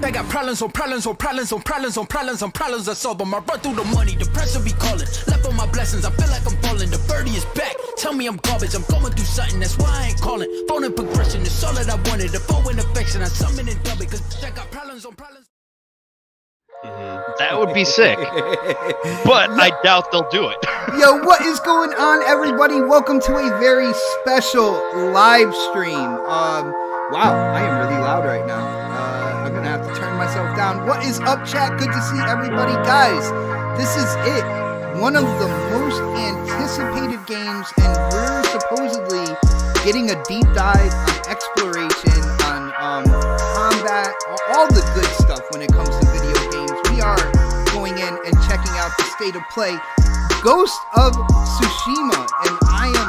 I got problems on problems on problems on problems on problems on problems I solve them. I run through the money, the pressure be calling. Left on my blessings, I feel like I'm falling. birdie is back. Tell me I'm garbage, I'm going through something, that's why I ain't calling. Phone and progression is all that I wanted. The phone and affection, I summon and dub it, cause I got problems on problems. That would be sick. But I doubt they'll do it. Yo, what is going on, everybody? Welcome to a very special live stream. Wow, I am really loud right now. I'm gonna have to turn myself down. What is up, chat? Good to see everybody. Guys, this is it. One of the most anticipated games, and we're supposedly getting a deep dive on exploration, on combat, all the good stuff when it comes to video games. We are going in and checking out the state of play, Ghost of Tsushima, and I am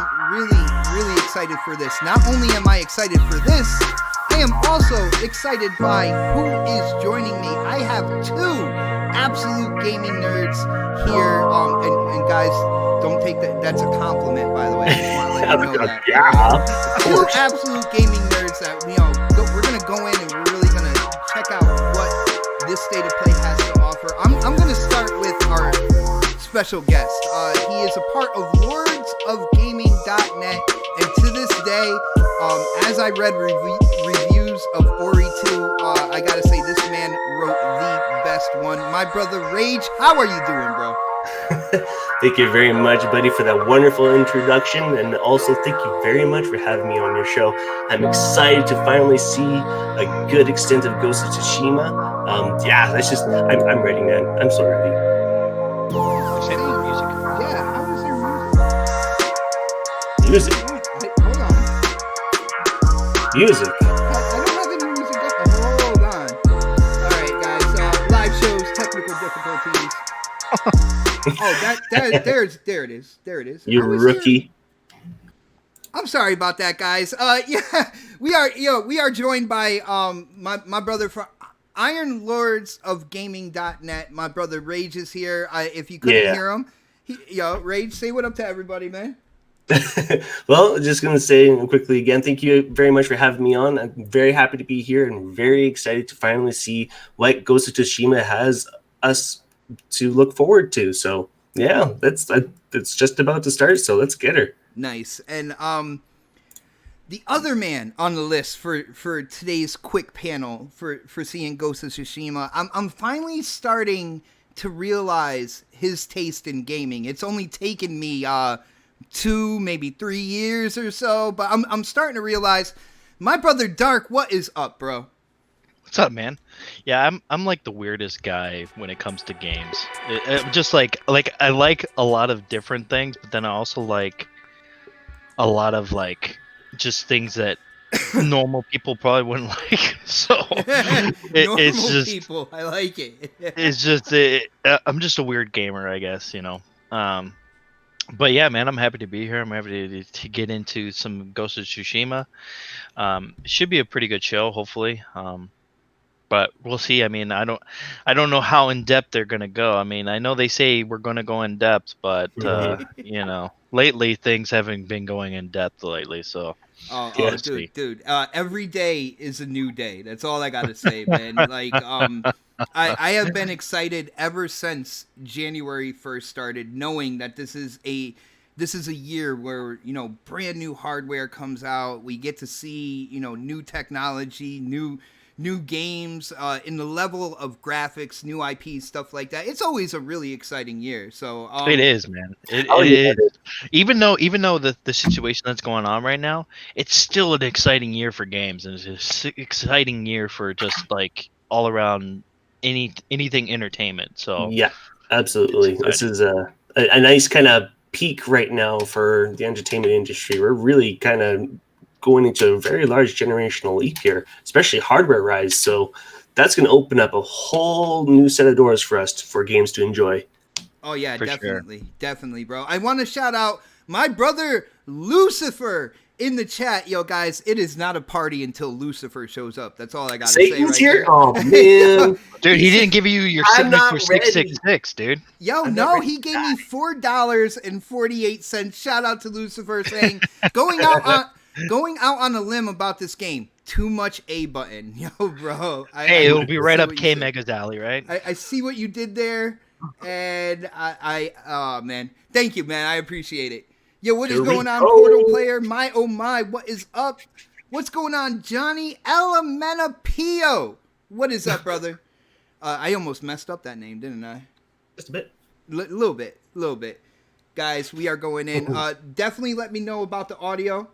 really excited for this. Not only am I excited for this, I am also excited by who is joining me. I have two absolute gaming nerds here, and guys, don't take that. That's a compliment, by the way. I just want to let you know that. Yeah, two absolute gaming nerds that we're gonna go in and we're really gonna check out what this state of play has to offer. I'm gonna start with our special guest. He is a part of lordsofgaming.net, and to this day, as I read reviews of Ori 2, I gotta say this man wrote the best one. My brother Rage, how are you doing, bro? Thank you very much, buddy, for that wonderful introduction, and also thank you very much for having me on your show. I'm excited to finally see a good extent of Ghost of Tsushima. I'm ready, man. I'm so ready. Same with music. Yeah, how is your Music. Hold on. Music. I don't have any music up. Hold on. Alright, guys. Live shows, technical difficulties. There it is. You rookie. I'm sorry about that, guys. We are joined by my brother from Iron Lords of Gaming.net. My brother Rage is here. If you couldn't hear him, Rage, say what up to everybody, man. Well, just going to say quickly again, thank you very much for having me on. I'm very happy to be here and very excited to finally see what Ghost of Tsushima has us to look forward to. So yeah, it's just about to start, so let's get her. Nice. And the other man on the list for today's quick panel for seeing Ghost of Tsushima, I'm finally starting to realize his taste in gaming. It's only taken me 2, maybe 3 years or so, but I'm starting to realize. My brother Dark, what is up, bro? What's up, man? Yeah, I'm like the weirdest guy when it comes to games. Just like I like a lot of different things, but then I also like a lot of like just things that normal people probably wouldn't like. So it's just people. I like it. It's just I'm just a weird gamer, I guess, you know. But yeah, man, I'm happy to be here. I'm happy to get into some Ghost of Tsushima. It should be a pretty good show, hopefully. But we'll see. I mean, I don't know how in depth they're gonna go. I mean, I know they say we're gonna go in depth, but you know, lately things haven't been going in depth lately. So, dude, every day is a new day. That's all I gotta say, man. Like, I have been excited ever since January 1st started, knowing that this is a year where, you know, brand new hardware comes out. We get to see, you know, new technology, new games, in the level of graphics, new IP, stuff like that. It's always a really exciting year. So it is, man. It is. Even though the situation that's going on right now, it's still an exciting year for games, and it's an exciting year for just like all around anything entertainment. So yeah, absolutely. This is a nice kind of peak right now for the entertainment industry. We're really kind of going into a very large generational leap here, especially hardware-wise. So that's going to open up a whole new set of doors for us for games to enjoy. Oh yeah, For definitely, bro. I want to shout out my brother Lucifer in the chat. Yo, guys, it is not a party until Lucifer shows up. That's all I got to say. Satan's right here? there. Oh man, dude, he didn't give you your I'm not 666, dude. Yo, no, he gave me $4.48. Shout out to Lucifer saying going out on a limb about this game. Too much A button. Yo, bro. It'll be right up K Mega's alley, right? I see what you did there. And oh man. Thank you, man. I appreciate it. Yo, what is Here we going on, go. Portal player? My oh my, what is up? What's going on, Johnny Elemenapio? What is up, brother? I almost messed up that name, didn't I? Just a bit. Little bit. Guys, we are going in. Definitely let me know about the audio.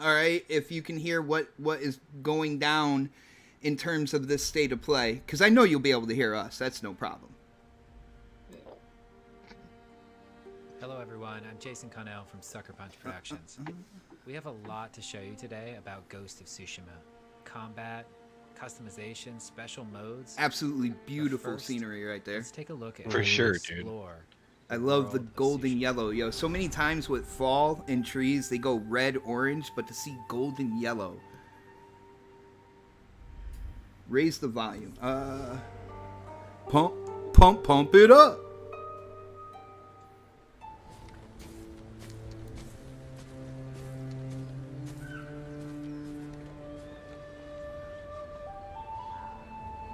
All right, if you can hear what is going down in terms of this state of play, because I know you'll be able to hear us. That's no problem. Hello everyone, I'm Jason Connell from Sucker Punch Productions. We have a lot to show you today about Ghost of Tsushima. Combat, customization, special modes. Absolutely beautiful first, scenery right there. Let's take a look at For how sure, we dude. explore I love the world of golden Tsushima. yellow. Yo, so many times with fall and trees, they go red, orange, but to see golden yellow. Raise the volume. Pump it up.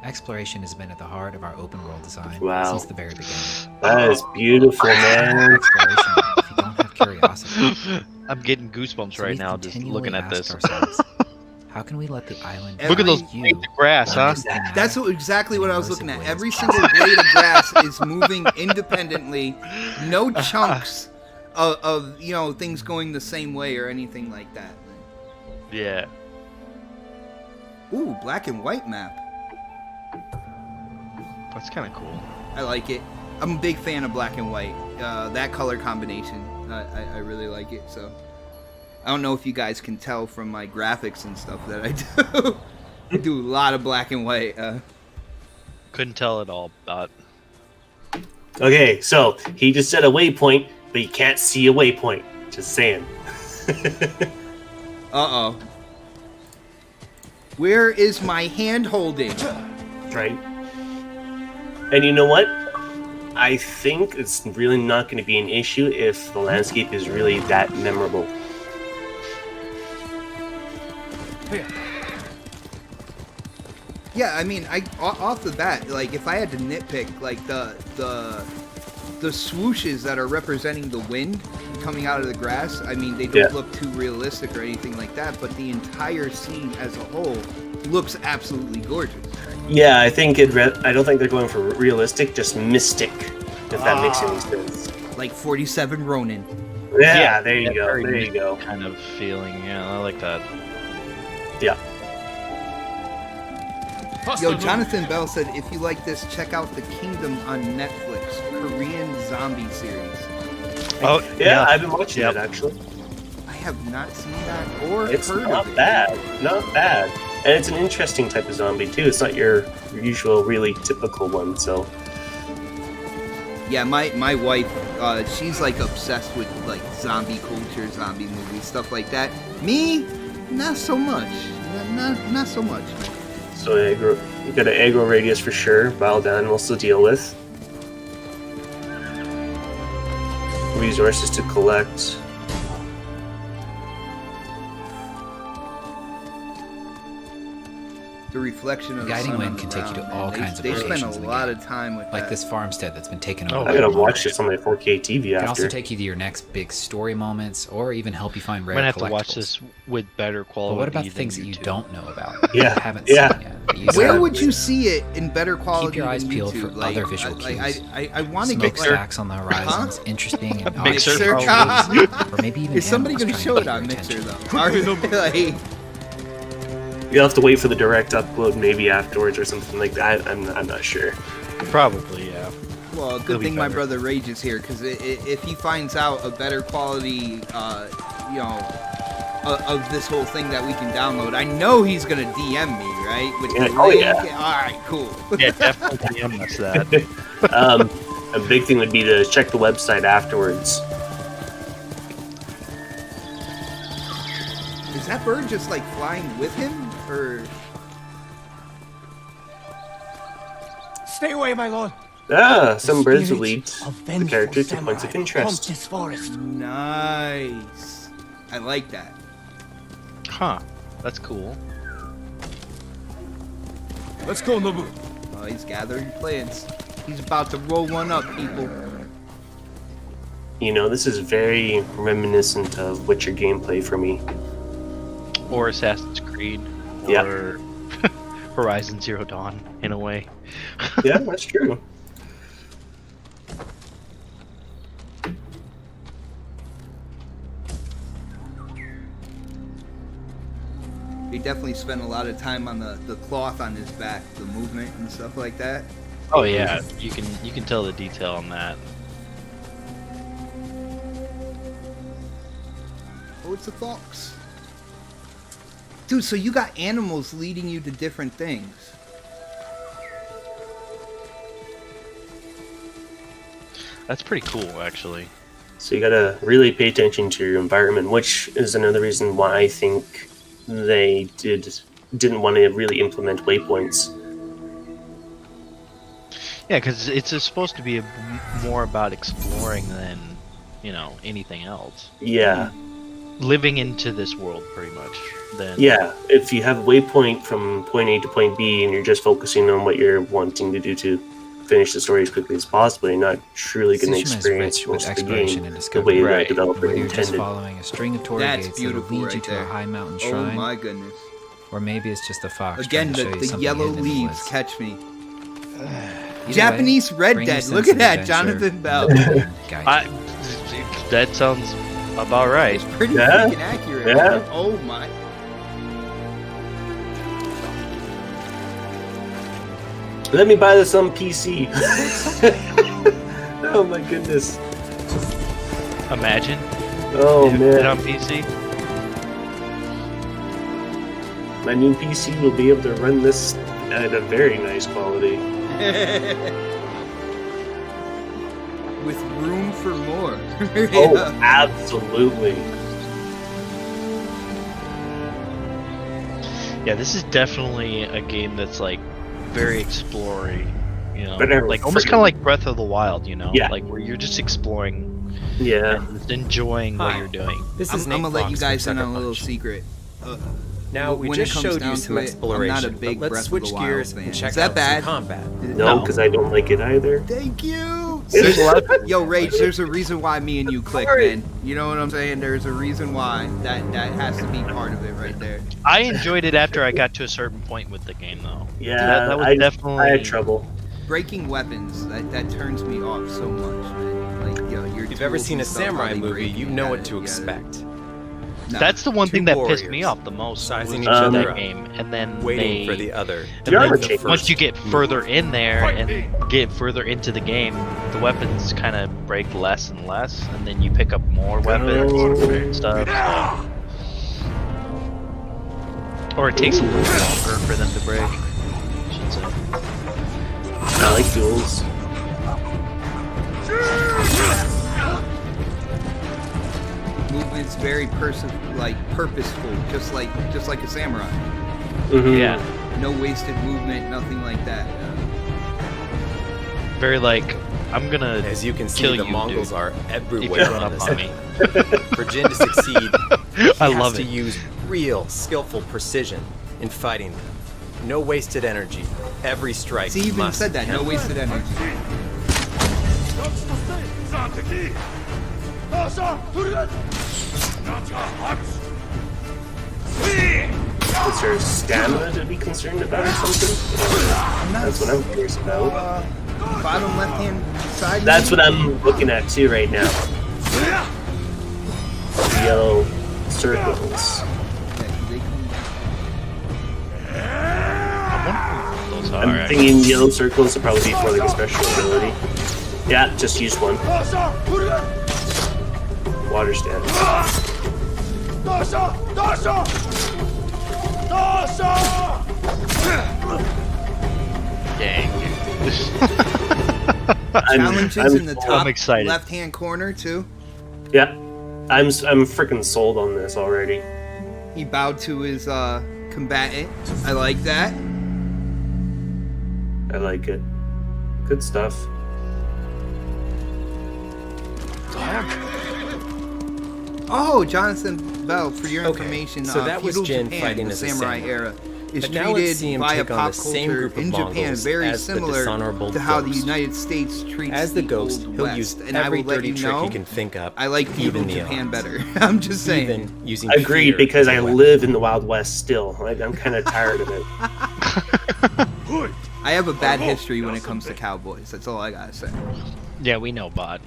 Exploration has been at the heart of our open world design Wow. since the very beginning. That is beautiful, man. Exploration, if you don't have curiosity. I'm getting goosebumps So right we've now just continually looking at asked this. ourselves, how can we let the island Look at those guide you blades of grass, on huh? this thematic That's exactly what I was and looking at. immersive Every ways single blade of grass is moving independently. No chunks of things going the same way or anything like that. Yeah. Ooh, black and white map. That's kind of cool. I like it. I'm a big fan of black and white. That color combination, I really like it. So I don't know if you guys can tell from my graphics and stuff that I do. I do a lot of black and white. Couldn't tell at all, but Okay, so he just said a waypoint, but you can't see a waypoint. Just saying. Uh-oh. Where is my hand holding? Right? And you know what? I think it's really not going to be an issue if the landscape is really that memorable. Yeah, I mean, off the bat, like if I had to nitpick, like the swooshes that are representing the wind coming out of the grass, I mean, they don't look too realistic or anything like that, but the entire scene as a whole looks absolutely gorgeous. Yeah, I think I don't think they're going for realistic, just mystic, if that makes any sense. Like 47 Ronin. Yeah, there you that go. very There you go. kind of feeling. Yeah, I like that. Yeah. Yo, Jonathan Bell said, if you like this, check out The Kingdom on Netflix, Korean zombie series. Oh, Yeah, I've been watching Yep. it actually. I have not seen that or It's heard not of it. bad. Not bad. And it's an interesting type of zombie too. It's not your usual, really typical one. So Yeah, my wife, she's like obsessed with like zombie culture, zombie movies, stuff like that. Me, not so much. Not so much. So you got an aggro radius for sure. Wild animals to deal with. Resources to collect. The reflection of the Guiding sun wind on the can take you to ground, all man. kinds of They spend locations a in the lot game. of time with Like that. this farmstead that's been taken Oh, over. I by gotta the watch monster. this on my 4K TV It can also after. take you to your next big story moments, or even help you find I'm rare gonna have to collectibles. watch this with better quality. But what about the than things that you YouTube. don't know about? that Yeah, you haven't yeah. seen yet. that you Where said? would you see it in better quality? your eyes than peeled YouTube? for other visual cues. I want to Smoke get like, stacks on the horizons, interesting and Mixer, odd probably. shapes, or maybe even is somebody animals going to trying show get it your on attention. Mixer though? Like, You'll have to wait for the direct upload maybe afterwards or something like that. I'm not sure. Probably, yeah. well, It'll good be thing my better. brother Rage is here because if he finds out a better quality, of this whole thing that we can download, I know he's going to DM me, right? With the Yeah, oh, link. yeah. All right, cool. Yeah, definitely DM us that. A big thing would be to check the website afterwards. Is that bird just like flying with him, or? Stay away, my lord. Some birds will lead Spirits of the vengeful character to samurai points of haunt interest. this forest. Nice. I like that. Huh. That's cool. Let's go, Nobu. Oh, he's gathering plants. He's about to roll one up, people. You know, this is very reminiscent of Witcher gameplay for me. Or Assassin's Creed, Yeah. or Horizon Zero Dawn, in a way. Yeah, that's true. He definitely spent a lot of time on the cloth on his back, the movement and stuff like that. Oh yeah, you can tell the detail on that. Oh, it's a fox. Dude, so you got animals leading you to different things. That's pretty cool, actually. So you gotta really pay attention to your environment, which is another reason why I think they didn't want to really implement waypoints. Yeah, because it's supposed to be more about exploring than, you know, anything else. Yeah. Living into this world, pretty much. Then Yeah, if you have a waypoint from point A to point B and you're just focusing on what you're wanting to do to finish the story as quickly as possible, you're not truly going to Tsushima is experience rich with most of the exploration game and the discovery. way Right. the developer Whether you're just intended. following a string of torii That's gates that'll beautiful lead right you to there. a high mountain Oh shrine, my goodness. or maybe it's just a fox Again, trying to show you the something yellow hidden in the leaves woods. catch me. Either Japanese way, Red bring your Dead. sense Look of at that, adventure, Jonathan Bell. let the game guide you. that sounds about right. It's pretty Yeah. freaking accurate. Yeah. Man. Oh my. Let me buy this on PC. Oh my goodness. Imagine Oh if it on man. PC. My new PC will be able to run this at a very nice quality. With room for more. Oh, Yeah. absolutely. Yeah, this is definitely a game that's like very exploring, you know, But never like almost friggin- kind of like Breath of the Wild, you know, Yeah. like where you're just exploring Yeah. and just enjoying what Hi. you're doing. This I'm is Nate gonna let you Fox guys from in on a Sucker little Punch. secret. Now, we when it just comes showed down you to some it, exploration, I'm not a big but Breath let's of the switch Wild gears fan. and check Is that out bad? some combat. No, No. because I don't like it either. Thank you. There's a lot of Yo, Rage, there's a reason why me and you click, man. You know what I'm saying? There's a reason why. That has to be part of it right there. I enjoyed it after I got to a certain point with the game, though. Yeah, that was I definitely. had trouble. Breaking weapons, that turns me off so much, man. Like, yo, your If you've ever tools seen a and stuff, how samurai they movie, break, you know what to gotta- expect. Nah. That's the one Two thing that pissed me warriors off the most. sizing was each other that up, game, and then Waiting they, for the other. and The armor then change. once you get further in there and get further into the game, the weapons kind of break less and less, and then you pick up more weapons and stuff. Or it takes a little longer for them to break. I should say. I like duels. Movement's very purposeful, just like a samurai. Mhm. Yeah, No wasted movement, nothing like that. very like I'm gonna As you can see, kill the you, Mongols dude, are if everywhere you run on up this on me. For Jin to succeed, he I has love to it. use real, skillful precision in fighting them. No wasted energy. Every strike See, he even must said that. No count. wasted energy. Is there stamina to be concerned about or something? That's what I'm curious about. Bottom left hand side. That's what I'm looking at too right now. The yellow circles. Those I'm are thinking yellow circles will probably be for like a special ability. Yeah, just use one. Water stand. dang. Challenges in the top excited. left hand corner too. Yeah, I'm freaking sold on this already. He bowed to his combatant. I like that. I like it. Good stuff. Oh, Jonathan Bell, for your Okay, information, so that was feudal Jin Japan, fighting the as a samurai samurai. era. is But now let's see treated him via take on pop the same culture group of in Japan Mongols very as the similar dishonorable to how the Ghost. United States treats As the Ghost, Old he'll West. use And I every will let dirty you trick know, he can think up. I like feudal even the Japan odds. better. I'm just saying. Even using Agreed, fear because as I a weapon. live in the Wild West still. I'm kind of tired of it. I have a bad history when it comes to cowboys. That's all I gotta say. Yeah, we know, Bot.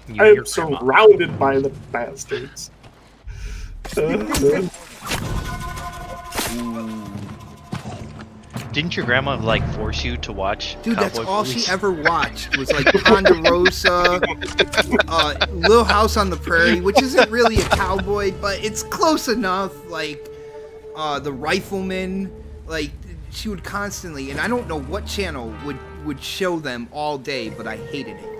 I'm Your grandma. surrounded by the bastards. Didn't your grandma like force you to watch? Dude, that's cowboy all movies? she ever watched was like Ponderosa, Little House on the Prairie, which isn't really a cowboy, but it's close enough. Like The Rifleman, like she would constantly, and I don't know what channel would show them all day, but I hated it.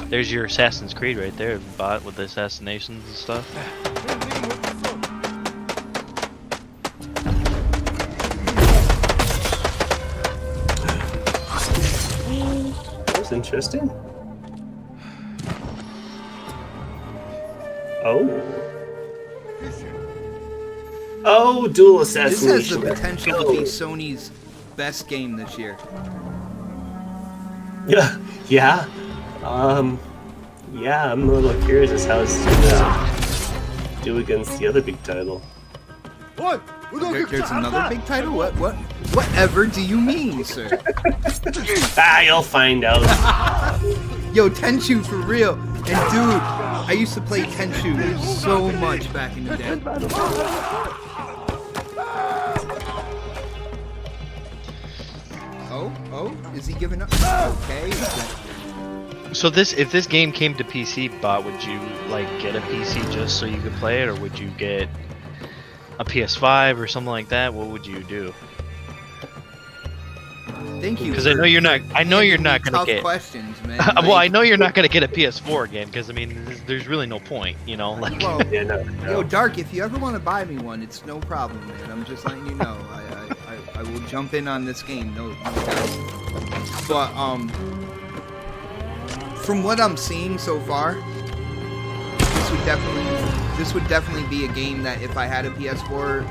There's your Assassin's Creed right there, Bot, with the assassinations and stuff. That's interesting. Oh. Oh, dual This assassination. has the potential to be Sony's best game this year. Yeah, yeah. Yeah, I'm a little curious as how it's gonna do against the other big title. There's another big title? Whatever do you mean, sir? You'll find out. Yo, Tenchu for real. And dude, I used to play Tenchu so much back in the day. Oh, is he giving up? Okay. So if this game came to PC, Bot, would you like get a PC just so you could play it, or would you get a PS5 or something like that? What would you do? Thank you. Because I know you're not. I know you're not tough gonna get. questions, man. Well, I know you're not gonna get a PS4 again, because I mean, there's really no point, you know. Like, Well, Yeah, no. yo, Dark, if you ever want to buy me one, it's no problem, man. I'm just letting you know. I will jump in on this game, no doubt. But from what I'm seeing so far, this would definitely be a game that if I had a PS4,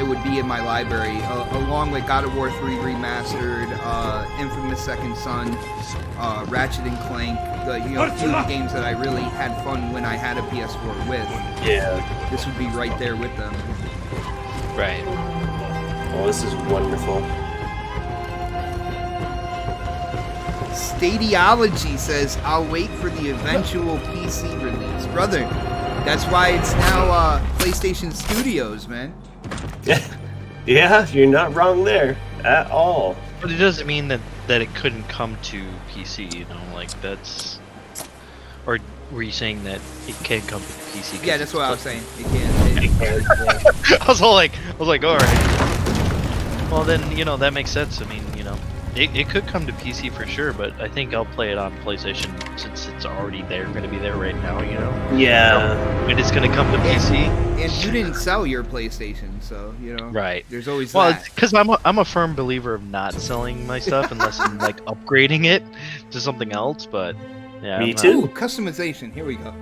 it would be in my library, along with God of War 3 Remastered, Infamous Second Son, Ratchet and Clank, a few of the games that I really had fun when I had a PS4 with. Yeah. This would be right there with them. right. Oh, this is wonderful. Stadiology says, I'll wait for the eventual PC release. Brother, that's why it's now PlayStation Studios, man. Yeah, you're not wrong there at all. But it doesn't mean that it couldn't come to PC, you know, like that's. Or were you saying that it can come to PC? 'cause Yeah, that's what I was saying. It can. I was like, all right. Well, then, you know, that makes sense. I mean, you know, it could come to PC for sure, but I think I'll play it on PlayStation since it's already there, going to be there right now, you know? Yeah. And it's going to come to PC. And you didn't sell your PlayStation, so, you know. Right. There's always Well, that. because I'm a firm believer of not selling my stuff unless I'm, like, upgrading it to something else, but, yeah. Me I'm not- too. Ooh, customization. Here we go.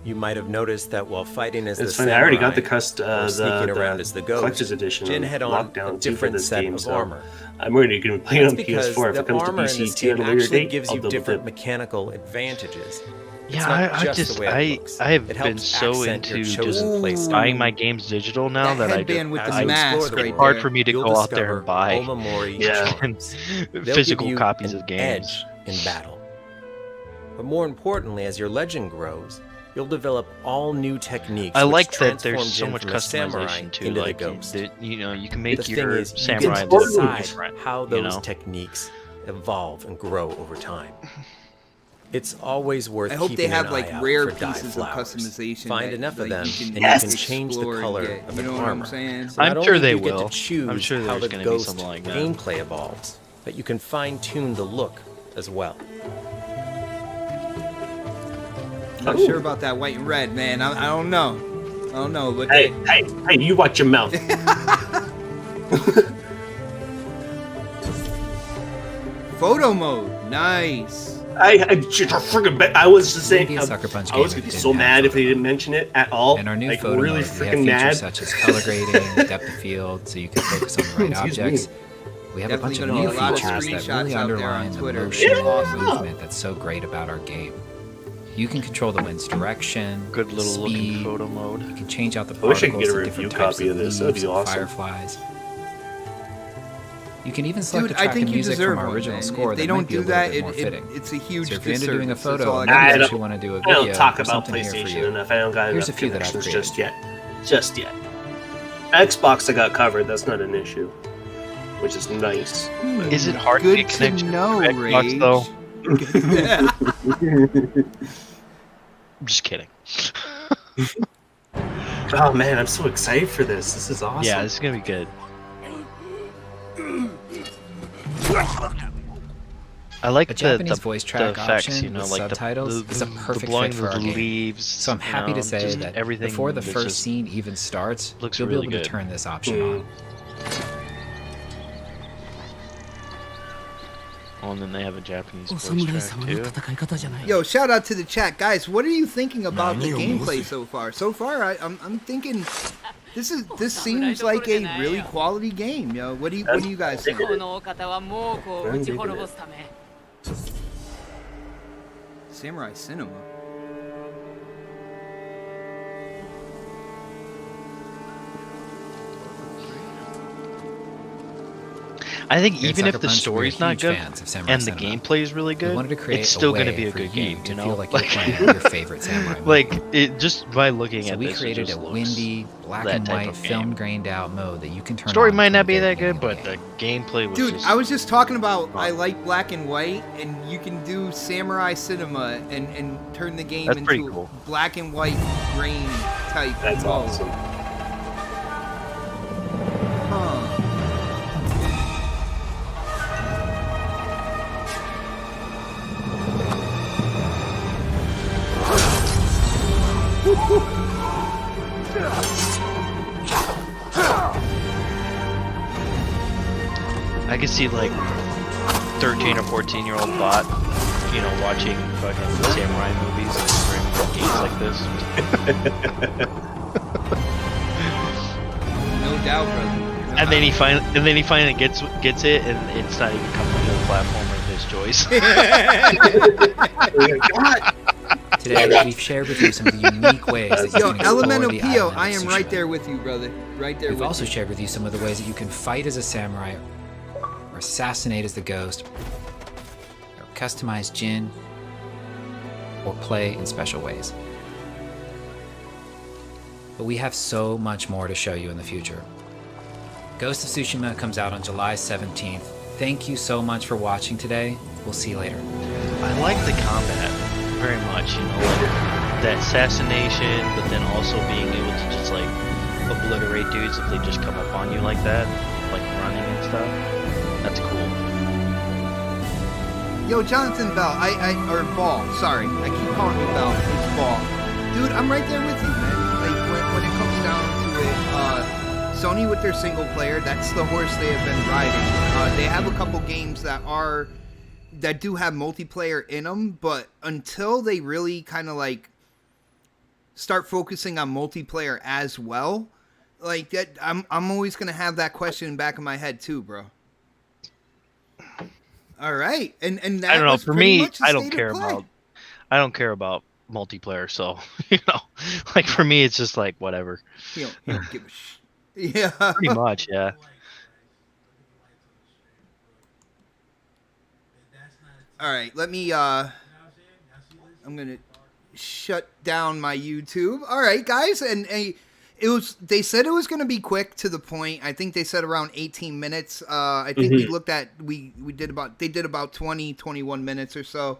You might have noticed that while fighting as It's the funny. I already got samurai, the or sneaking around as the ghost, collector's edition Jin had on lockdown a too for different this set game, of so armor. I'm already going to play it That's on because PS4 if the it comes to armor in PC this too at game a later actually date. gives I'll you double different dip. mechanical advantages. It's Yeah, not I just just the way it looks. I have It been helps so accent your into just chosen play style. buying my games digital now That that I headband with just the As you mask explore the right it's hard there. for me to You'll go out there discover and buy Omamori Yeah. charms. They'll give physical you copies an of games. edge in battle. But more importantly, as your legend grows, you'll develop all new techniques. I which like that transform there's so Jin much from a samurai customization too. into Like the ghost. you know, you can The make thing your is, you samurai can look decide different. how you those know? techniques evolve and grow over time. It's always worth I hope keeping they have an like eye out rare for dye pieces of flowers. customization. Find that, enough of like, them, you and can you can change the explore and color get, of you the know what armor. I'm saying? So I'm not sure only they do you get will. to choose I'm sure how there's the gonna be ghost something like that. gameplay evolves, but you can fine-tune the look as well. Not sure about that white and red, man. I don't know. I don't know, but Hey, you watch your mouth. Photo mode. Nice. I should freaking bet. I was just saying. Maybe a Sucker Punch I was game gonna be didn't so have mad if photo they didn't mention it at all. In our new like photo really mode, we have freaking features mad. such as color grading, depth of field, so you can focus on the right Excuse me. objects. We have a bunch of Definitely new gonna be a lot of features that screenshots really out there on underline the Twitter. motion Yeah. and the movement that's so great about our game. You can control the wind's direction, Good little speed. looking photo mode. You can change out the I wish I could particles get a to different review types copy of this. That'd leaves be and awesome. fireflies. You can even select Dude, a track I think of you music deserve from our one, original man. score If they that don't might be a do little that, bit more fitting. it's a huge So if you're into doing a disservice. That's photo, all I or gotta I maybe say. if you want to do a I video, don't talk there's about something here for PlayStation you. enough. I don't got Here's enough a few that I've connections created. just yet. Just yet. Xbox I got covered. That's not an issue, which is nice. Is it hard to Good get to connection know, to Xbox Rage. though? Yeah. I'm just kidding. Oh man, I'm so excited for this. This is awesome. Yeah, this is gonna be good. I like A the Japanese voice track effects, option you know, with like subtitles the, is a the perfect blowing fit for of our the game. leaves. So I'm you happy know, to say just that everything before the that's first just- scene even starts, looks you'll really be able good. to turn this option on. Oh, and then they have a Japanese voice track too. Yo, shout out to the chat, guys. What are you thinking about the gameplay so far? So far, I'm thinking this seems like a really quality game. Yo, what do you guys think? このお方はもうこう打ち滅ぼすため Samurai Cinema. I think Here at even if Sucker the Punch, story's we're not huge good fans of Samurai and the Cinema. gameplay is really We good, wanted to create it's still going gonna to be a good game. to You know, feel like you're playing your favorite samurai movie. like it just by looking So at we this, it created just a looks windy, black that and type white, of film game. grained out mode that you can turn Story on might from not the be very that good, beginning but of the gameplay was Dude, just. I was just talking about I fun. like black and white, and you can do Samurai Cinema and turn the game That's pretty into cool. black and white grain type. That's mode. awesome. Huh. I could see like 13 or 14-year-old bot, you know, watching fucking samurai movies and streaming games like this. No doubt, brother. And then he finally gets it, and it's not even coming from the platform of his choice. Today, we've shared with you some of the unique ways that you Yo, can explore Elemental the Pio, island I of am right Tsushima. there with you, brother. Right there We've with also you. shared with you some of the ways that you can fight as a samurai, or assassinate as the ghost, or customize Jin, or play in special ways. But we have so much more to show you in the future. Ghost of Tsushima comes out on July 17th. Thank you so much for watching today. We'll see you later. I like the combat very much, you know, like that assassination, but then also being able to just like obliterate dudes if they just come up on you like that, like running and stuff. That's cool. Yo, Jonathan Bell, or Ball, sorry. I keep calling you Bell. It's Ball. Dude, I'm right there with you, man. Like, when it comes down to it, Sony with their single player, that's the horse they have been riding. They have a couple games that do have multiplayer in them, but until they really kind of like start focusing on multiplayer as well, like that, I'm always gonna have that question in the back of my head too, bro. All right, and that I don't know. was For pretty me, much the I don't state of care play. about multiplayer. So you know, like for me, it's just like whatever. You don't give a Yeah. Pretty much, yeah. All right, let me I'm going to shut down my YouTube. All right, guys, and they said it was going to be quick to the point. I think they said around 18 minutes. I think we looked at they did about 20, 21 minutes or so.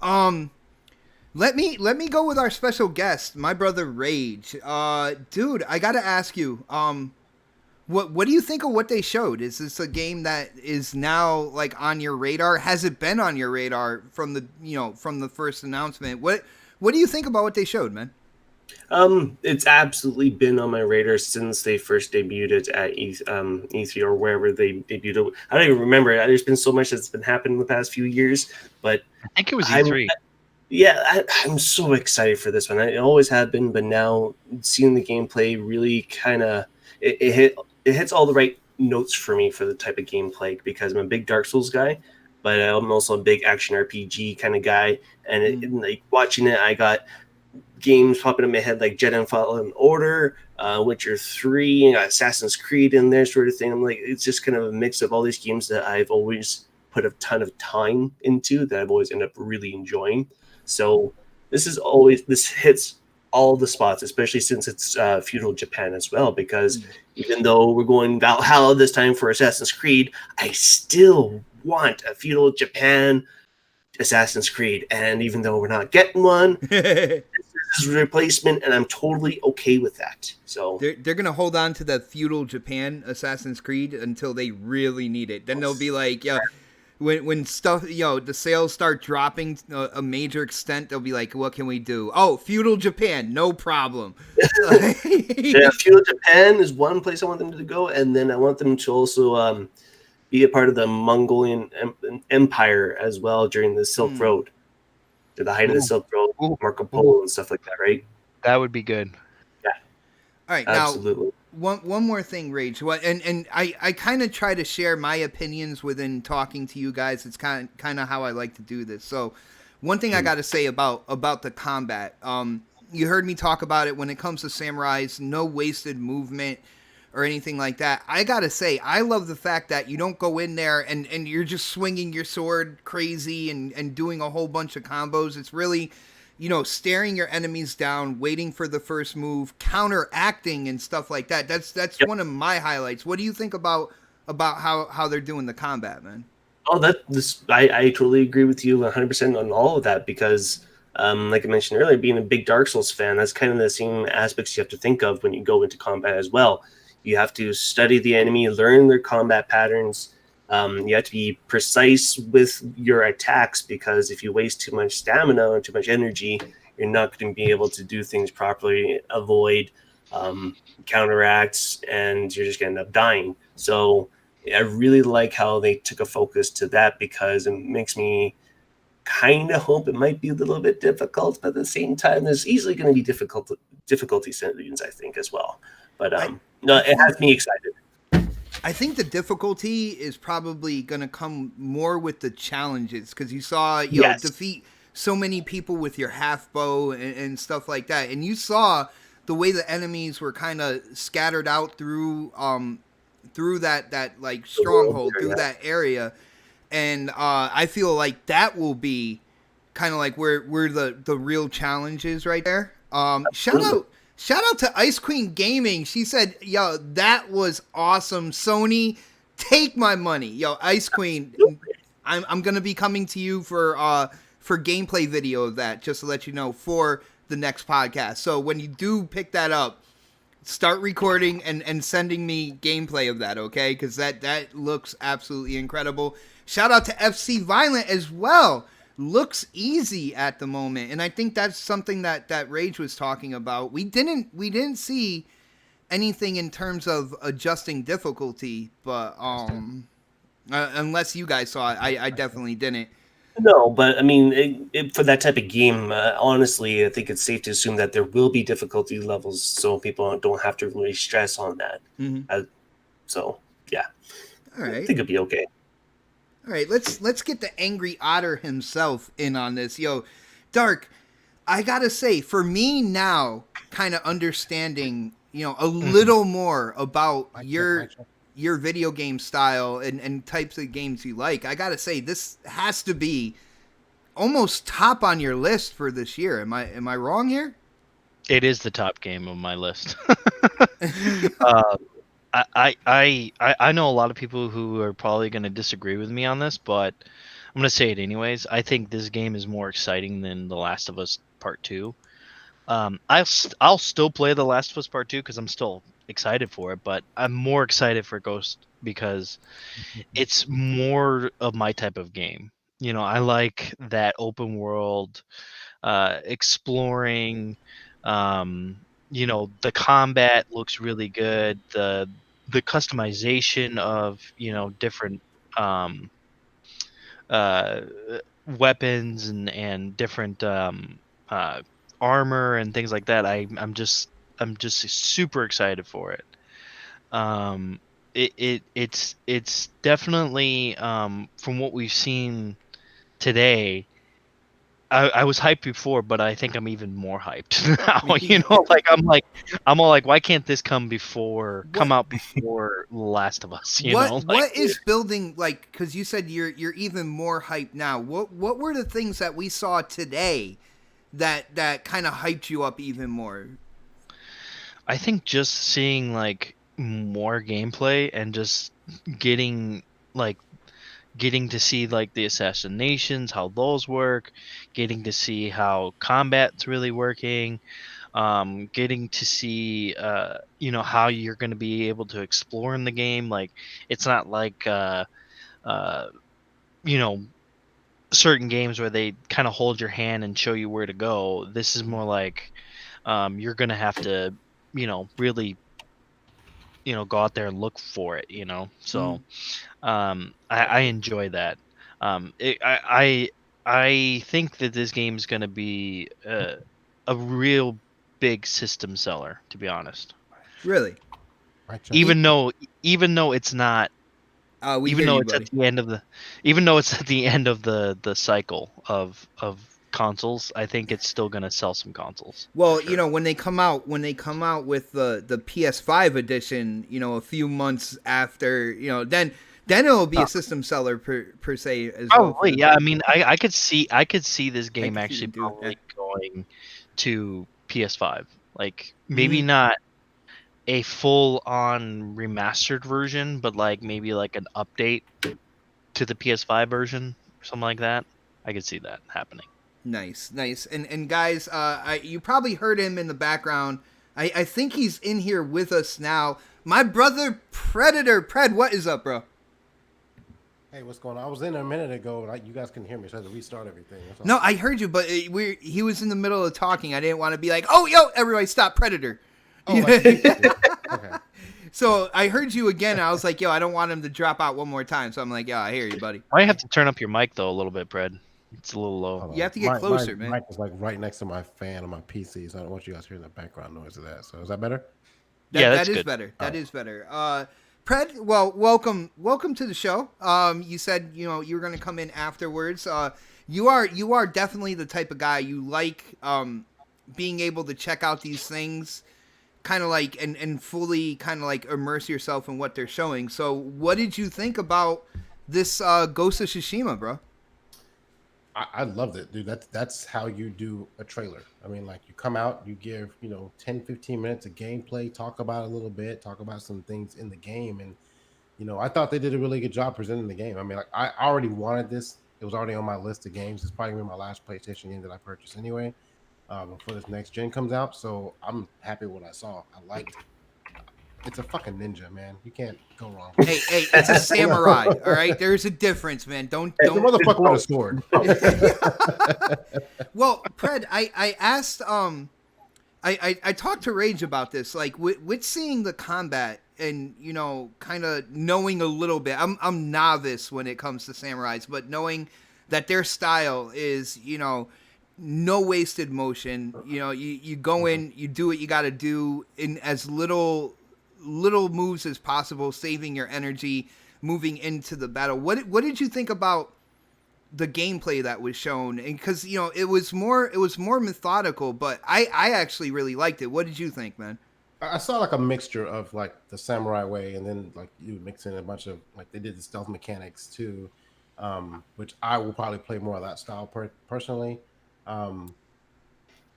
Let me go with our special guest, my brother Rage. Dude, I got to ask you, what do you think of what they showed? Is this a game that is now like on your radar? Has it been on your radar from the first announcement? What do you think about what they showed, man? It's absolutely been on my radar since they first debuted it at E3 or wherever they debuted it. I don't even remember. There's been so much that's been happening in the past few years, but I think it was I'm E3. I'm so excited for this one. I always have been, but now seeing the gameplay really kind of it hits all the right notes for me for the type of gameplay because I'm a big Dark Souls guy, but I'm also a big action RPG kind of guy. And like watching it, I got games popping in my head like Jedi Fallen Order, Witcher 3, Assassin's Creed in there, sort of thing. I'm like, it's just kind of a mix of all these games that I've always put a ton of time into that I've always ended up really enjoying. So this hits all the spots, especially since it's feudal Japan as well. Because even though we're going Valhalla this time for Assassin's Creed, I still want a feudal Japan Assassin's Creed. And even though we're not getting one, this is a replacement, and I'm totally okay with that. So they're gonna hold on to the feudal Japan Assassin's Creed until they really need it. Then they'll be like, yeah. When stuff, the sales start dropping a major extent, they'll be like, what can we do? Oh, feudal Japan, no problem. Yeah, feudal Japan is one place I want them to go, and then I want them to also be a part of the Mongolian Empire as well during the Silk Road, to the height of the Silk Road, Marco Polo and stuff like that, right? That would be good. Yeah. All right, absolutely. Now, one more thing, Rage. And I kind of try to share my opinions within talking to you guys. It's kind of how I like to do this. So, one thing I got to say about the combat. You heard me talk about it when it comes to samurais. No wasted movement or anything like that. I got to say, I love the fact that you don't go in there and you're just swinging your sword crazy and doing a whole bunch of combos. It's really, staring your enemies down, waiting for the first move, counteracting and stuff like that. That's one of my highlights. What do you think about how they're doing the combat, man? Oh, I totally agree with you 100% on all of that because, like I mentioned earlier, being a big Dark Souls fan, that's kind of the same aspects you have to think of when you go into combat as well. You have to study the enemy, learn their combat patterns. You have to be precise with your attacks because if you waste too much stamina or too much energy, you're not going to be able to do things properly, avoid counteracts, and you're just going to end up dying. So I really like how they took a focus to that because it makes me kind of hope it might be a little bit difficult, but at the same time, there's easily going to be difficulty settings, I think, as well. But no, it has me excited. I think the difficulty is probably going to come more with the challenges because you saw, defeat so many people with your half bow and stuff like that. And you saw the way the enemies were kind of scattered out through that like stronghold, through that area. And I feel like that will be kind of like where the real challenge is right there. Shout out to Ice Queen Gaming. She said, yo, that was awesome. Sony, take my money. Yo, Ice Queen, I'm going to be coming to you for gameplay video of that, just to let you know, for the next podcast. So when you do pick that up, start recording and sending me gameplay of that, okay? Because that looks absolutely incredible. Shout out to FC Violent as well. Looks easy at the moment, and I think that's something that Rage was talking about. We didn't see anything in terms of adjusting difficulty, but unless you guys saw it, I definitely didn't. No, but I mean, for that type of game, honestly, I think it's safe to assume that there will be difficulty levels, so people don't have to really stress on that. Mm-hmm. So yeah, all right, I think it'll be okay. All right, let's get the angry otter himself in on this. Yo, Dark, I gotta say, for me now, kind of understanding, a little more about your video game style and types of games you like, I gotta say, this has to be almost top on your list for this year. Am I wrong here? It is the top game on my list. I know a lot of people who are probably going to disagree with me on this, but I'm going to say it anyways. I think this game is more exciting than The Last of Us Part 2. I'll still play The Last of Us Part 2 because I'm still excited for it, but I'm more excited for Ghost because it's more of my type of game. I like that open world, exploring, The combat looks really good. The customization of different um, uh, weapons and different uh, armor and things like that. I'm just super excited for it. Um, it's definitely from what we've seen today. I was hyped before, but I think I'm even more hyped now. I'm all like, why can't this come What out before Last of Us? what is building, like, because you said you're even more hyped now. What were the things that we saw today that kind of hyped you up even more? I think just seeing like more gameplay and just getting like getting to see like the assassinations, how those work, getting to see how combat's really working, getting to see how you're going to be able to explore in the game. Like it's not like uh, you know certain games where they kind of hold your hand and show you where to go. This is more like you're going to have to really go out there and look for it. So I enjoy that. I think that this game is going to be a real big system seller, to be honest. Really? Right, Chuck? Even though it's not, We even hear though you, it's buddy. at the end of the, even though it's at the end of the cycle of consoles, I think it's still going to sell some consoles. Well, for sure. when they come out with the PS5 edition, a few months after, then it'll be a system seller per se as well. Probably, yeah. I mean, I could see this I game could see actually them doing that. probably going to PS5. Like maybe Mhm. not a full-on remastered version, but like maybe like an update to the PS5 version or something like that. I could see that happening. Nice, nice. And guys, you probably heard him in the background. I think he's in here with us now. My brother Predator. Pred, what is up, bro? Hey, what's going on? I was in there a minute ago, and you guys couldn't hear me, so I had to restart everything. That's all. No, I heard you, but he was in the middle of talking. I didn't want to be like, oh, yo, everybody stop, Predator. Oh, like you did. Okay. So I heard you again. And I was like, yo, I don't want him to drop out one more time. So I'm like, yeah, I hear you, buddy. Might have to turn up your mic though a little bit, Pred. It's a little low. Hold You on. have to get closer, man. My mic is like right next to my fan on my PC, so I don't want you guys hearing the background noise of that. So is that better? Yeah, that's that is good. better. That is better. Pred, well, welcome to the show. You said you were going to come in afterwards. You are definitely the type of guy you like being able to check out these things, kind of like and fully kind of like immerse yourself in what they're showing. So, what did you think about this Ghost of Tsushima, bro? I loved it, dude. That's how you do a trailer. I mean, like you come out, you give 10, 15 minutes of gameplay, talk about it a little bit, talk about some things in the game, and I thought they did a really good job presenting the game. I mean, like I already wanted this. It was already on my list of games. It's probably gonna be my last PlayStation game that I purchased anyway, before this next gen comes out. So I'm happy with what I saw. I liked it. It's a fucking ninja, man. You can't go wrong. Hey, it's a samurai. All right, there's a difference, man. Don't. The motherfucker with a sword. Well, Pred, I asked I talked to Rage about this, like with seeing the combat and kind of knowing a little bit. I'm novice when it comes to samurais, but knowing that their style is no wasted motion. You go in, you do what you got to do in as little moves as possible, saving your energy, moving into the battle. What did you think about the gameplay that was shown? And because it was more methodical, but I actually really liked it. What did you think, man? I saw like a mixture of like the samurai way, and then like you mix in a bunch of like they did the stealth mechanics too, which I will probably play more of that style personally.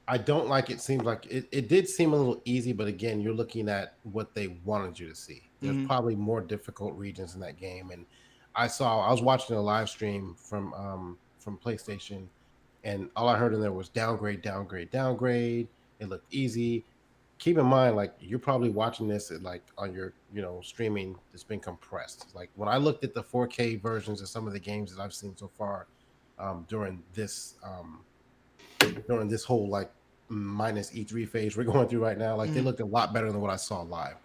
I don't like it. Seems like it did seem a little easy, but again, you're looking at what they wanted you to see. There's probably more difficult regions in that game, and I was watching a live stream from PlayStation, and all I heard in there was downgrade, downgrade, downgrade. It looked easy. Keep in mind, like you're probably watching this at, like on your streaming that's been compressed. Like when I looked at the 4K versions of some of the games that I've seen so far during this whole like minus E3 phase we're going through right now. Like they looked a lot better than what I saw live.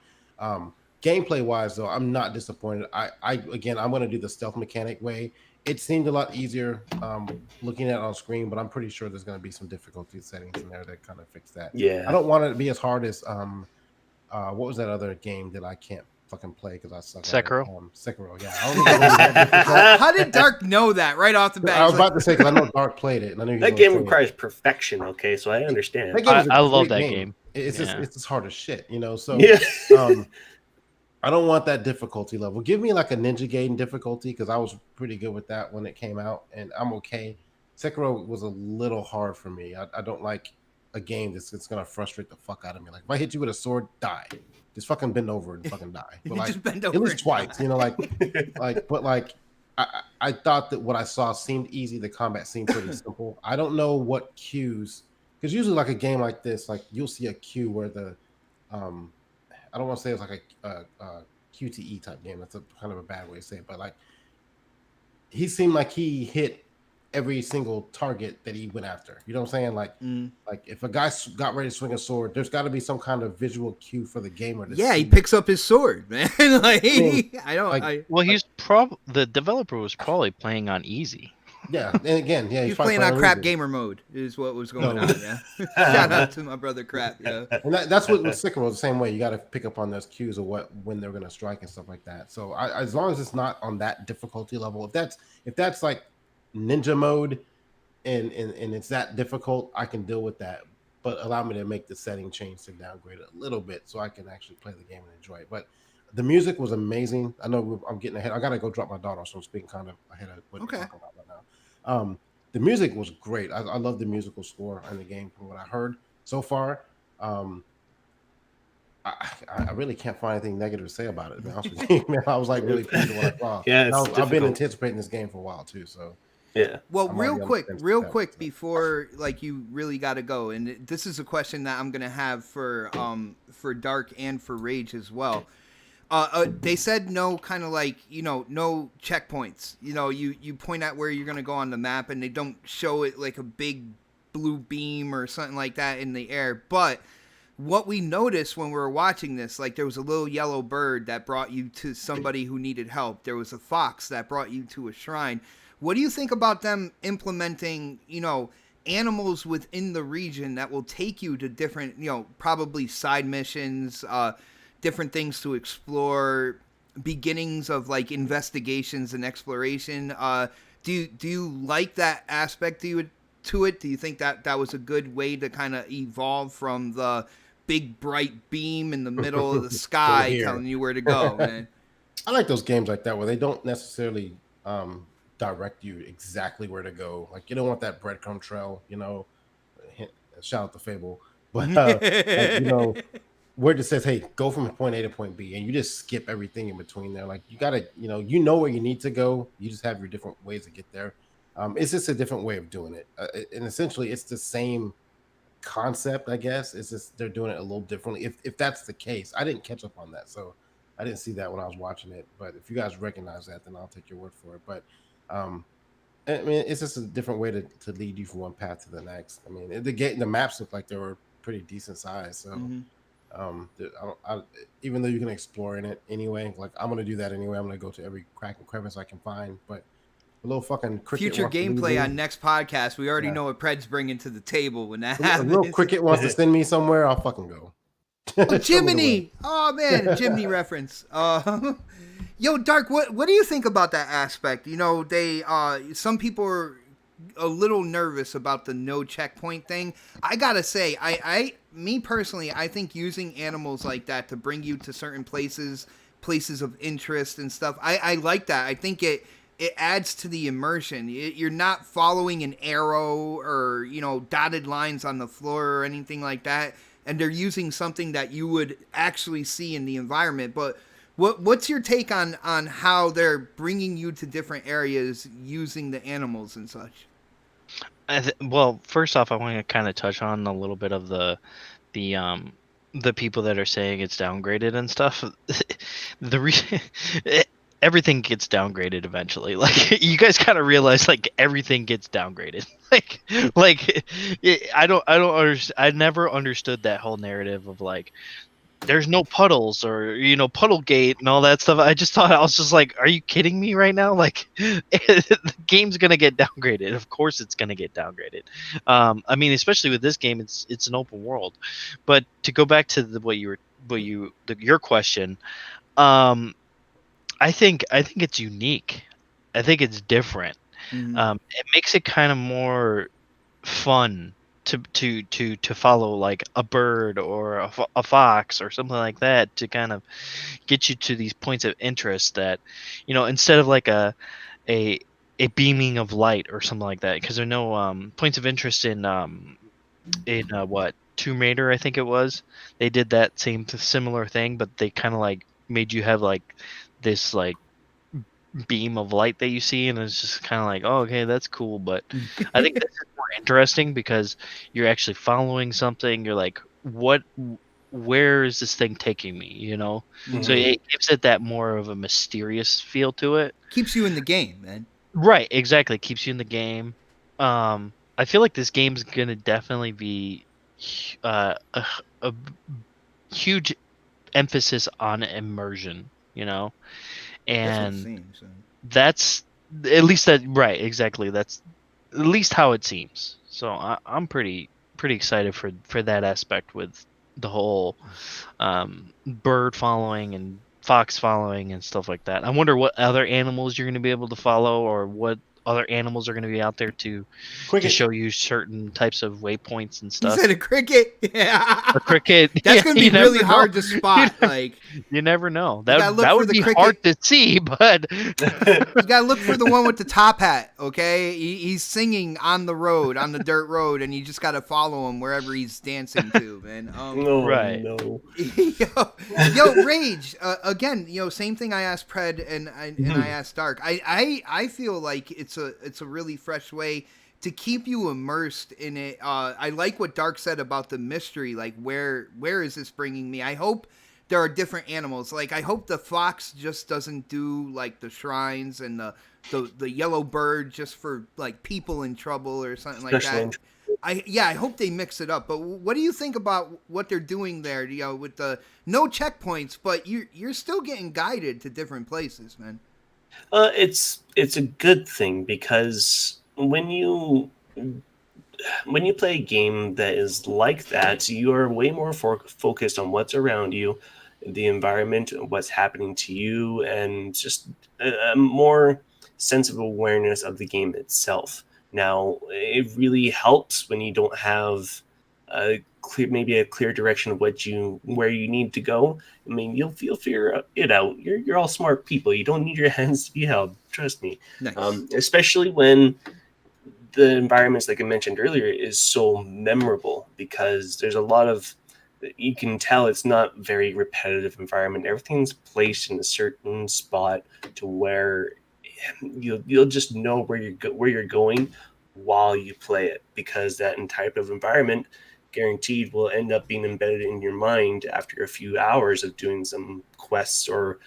Gameplay wise, though, I'm not disappointed. Again, I'm going to do the stealth mechanic way. It seemed a lot easier looking at it on screen, but I'm pretty sure there's going to be some difficulty settings in there that kind of fix that. Yeah. I don't want it to be as hard as what was that other game that I can't fucking play because I suck Sekiro? at it? Sekiro, yeah. I don't think it was that difficult. How did Dark know that right off the bat? I was about to say because I know Dark played it, and I knew That game requires perfection. Okay, so I understand. That game is a I love great that game. It's just hard as shit, you know. So Yeah. I don't want that difficulty level. Give me like a Ninja Gaiden difficulty because I was pretty good with that when it came out, and I'm okay. Sekiro was a little hard for me. I don't like a game that's gonna frustrate the fuck out of me. Like if I hit you with a sword, die. Just fucking bend over and fucking die. But like Just bend at over least and twice, you know, but I thought that what I saw seemed easy. The combat seemed pretty simple. I don't know what cues, because usually like a game like this, like you'll see a cue where the I don't want to say it's like a QTE type game. That's a kind of a bad way to say it, but like he seemed like he hit every single target that he went after. You know what I'm saying? Like if a guy got ready to swing a sword, there's got to be some kind of visual cue for the gamer to Yeah, see. he picks up his sword, man. Like, Well, the developer was probably playing on easy. Yeah, and again, yeah, he's probably playing on crap reason. gamer mode is what was going on. Yeah, shout out to my brother Crap. Yeah, And that's what with Sekiro the same way. You got to pick up on those cues of when they're going to strike and stuff like that. So as long as it's not on that difficulty level, if that's like ninja mode and it's that difficult, I can deal with that. But allow me to make the setting change to downgrade it a little bit so I can actually play the game and enjoy it. But the music was amazing. I know I'm getting ahead. I got to go drop my daughter, so I'm speaking kind of ahead of what we're talking about right now. The music was great. I love the musical score in the game from what I heard so far. I really can't find anything negative to say about it. To be honest with you, man, I was like really pleased with what I saw. Yeah, I've been anticipating this game for a while too. So yeah. Well, I'm real already quick before like you really got to go, and this is a question that I'm gonna have for Dark and for Rage as well. They said no, kind of like, no checkpoints. You point out where you're going to go on the map, and they don't show it like a big blue beam or something like that in the air. But what we noticed when we were watching this, like there was a little yellow bird that brought you to somebody who needed help. There was a fox that brought you to a shrine. What do you think about them implementing, animals within the region that will take you to different, probably side missions, different things to explore, beginnings of like investigations and exploration. Do you like that aspect to it? Do you think that was a good way to kind of evolve from the big bright beam in the middle of the sky telling you where to go, man? I like those games like that where they don't necessarily direct you exactly where to go. Like you don't want that breadcrumb trail, shout out to Fable, but where it says, hey, go from point A to point B, and you just skip everything in between there. Like you gotta, where you need to go. You just have your different ways to get there. It's just a different way of doing it. And essentially it's the same concept, I guess. It's just they're doing it a little differently. If that's the case, I didn't catch up on that, so I didn't see that when I was watching it. But if you guys recognize that, then I'll take your word for it. But I mean, it's just a different way to lead you from one path to the next. I mean, the maps look like they were pretty decent size, so. Mm-hmm. Even though you can explore in it anyway, like I'm gonna do that anyway. I'm gonna go to every crack and crevice I can find. But a little fucking cricket future gameplay on next podcast. We already know what Pred's bringing to the table when that happens. A real cricket wants to send me somewhere, I'll fucking go. Oh, Jiminy! Oh man, a Jiminy reference. Yo, Dark, what do you think about that aspect? They some people are a little nervous about the no checkpoint thing. I gotta say, me personally, I think using animals like that to bring you to certain places of interest and stuff, I like that. I think it adds to the immersion. You're not following an arrow or, dotted lines on the floor or anything like that. And they're using something that you would actually see in the environment. But what's your take on how they're bringing you to different areas using the animals and such? Well, first off, I want to kind of touch on a little bit of the people that are saying it's downgraded and stuff. everything gets downgraded eventually. Like you guys kind of realize like everything gets downgraded. I don't understand. I never understood that whole narrative of like there's no puddles or puddle gate and all that stuff. I just thought I was just like, are you kidding me right now? Like the game's gonna get downgraded. Of course it's gonna get downgraded. I mean, especially with this game, it's an open world. But to go back to your question, um, I think it's unique. I think it's different. It makes it kind of more fun to follow like a bird or a fox or something like that to kind of get you to these points of interest that instead of like a beaming of light or something like that, because I know points of interest in what Tomb Raider, I think it was, they did that similar thing, but they kind of like made you have like this like beam of light that you see, and it's just kind of like, oh, okay, that's cool. But I think this is more interesting because you're actually following something. You're like, where is this thing taking me? So it gives it that more of a mysterious feel to it. Keeps you in the game, man. Right, exactly. Keeps you in the game. I feel like this game's gonna definitely be a huge emphasis on immersion, and that's at least that, right, exactly. That's at least how it seems. So I'm pretty excited for that aspect with the whole bird following and fox following and stuff like that. I wonder what other animals you're going to be able to follow, or what other animals are going to be out there to show you certain types of waypoints and stuff. You said a cricket? Yeah. A cricket. That's going to be really hard to spot. You never know. That would be hard to see, but you got to look for the one with the top hat, okay? He's singing on the road, on the dirt road, and you just got to follow him wherever he's dancing to, man. Right. No. Yo, Rage, again, same thing I asked Pred and I asked Dark. I feel like it's a really fresh way to keep you immersed in it. I like what Dark said about the mystery. Like, where is this bringing me? I hope there are different animals. Like, I hope the fox just doesn't do like the shrines, and the yellow bird just for like people in trouble or something like that. I hope they mix it up. But what do you think about what they're doing there? With the no checkpoints, but you're still getting guided to different places, man. It's a good thing, because when you play a game that is like that, you are way more focused on what's around you, the environment, what's happening to you, and just a more sense of awareness of the game itself. Now, it really helps when you don't have maybe a clear direction of where you need to go. I mean, you'll figure it out. You're all smart people. You don't need your hands to be held. Trust me. Nice. Especially when the environments, like I mentioned earlier, is so memorable, because there's a lot of, you can tell it's not very repetitive environment. Everything's placed in a certain spot to where you'll just know where you're going while you play it, because that type of environment guaranteed will end up being embedded in your mind after a few hours of doing some quests or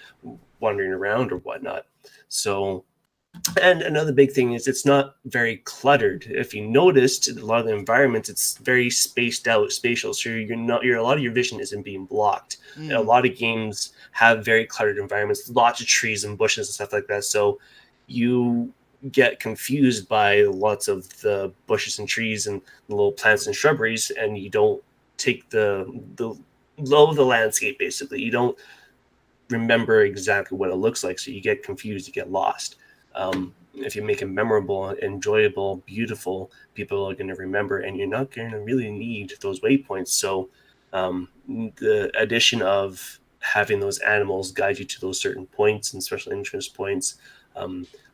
wandering around or whatnot. So, and another big thing is it's not very cluttered. If you noticed, a lot of the environments, it's very spaced out, spatial. So a lot of your vision isn't being blocked. A lot of games have very cluttered environments, lots of trees and bushes and stuff like that. So you get confused by lots of the bushes and trees and the little plants and shrubberies, and you don't take the landscape. Basically, you don't remember exactly what it looks like, so you get confused, you get lost. If you make it memorable, enjoyable, beautiful, people are going to remember, and you're not going to really need those waypoints. So the addition of having those animals guide you to those certain points and special interest points,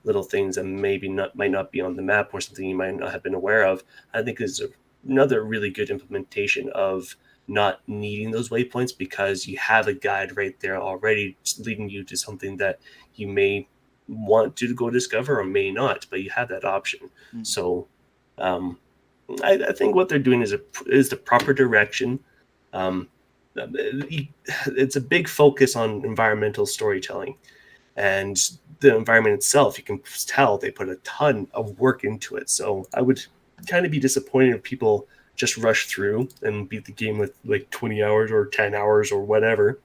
little things that might not be on the map, or something you might not have been aware of, I think is another really good implementation of not needing those waypoints, because you have a guide right there already leading you to something that you may want to go discover or may not, but you have that option. So I think what they're doing is the proper direction. It's a big focus on environmental storytelling. and the environment itself, you can tell they put a ton of work into it. So I would kind of be disappointed if people just rush through and beat the game with like 20 hours or 10 hours or whatever.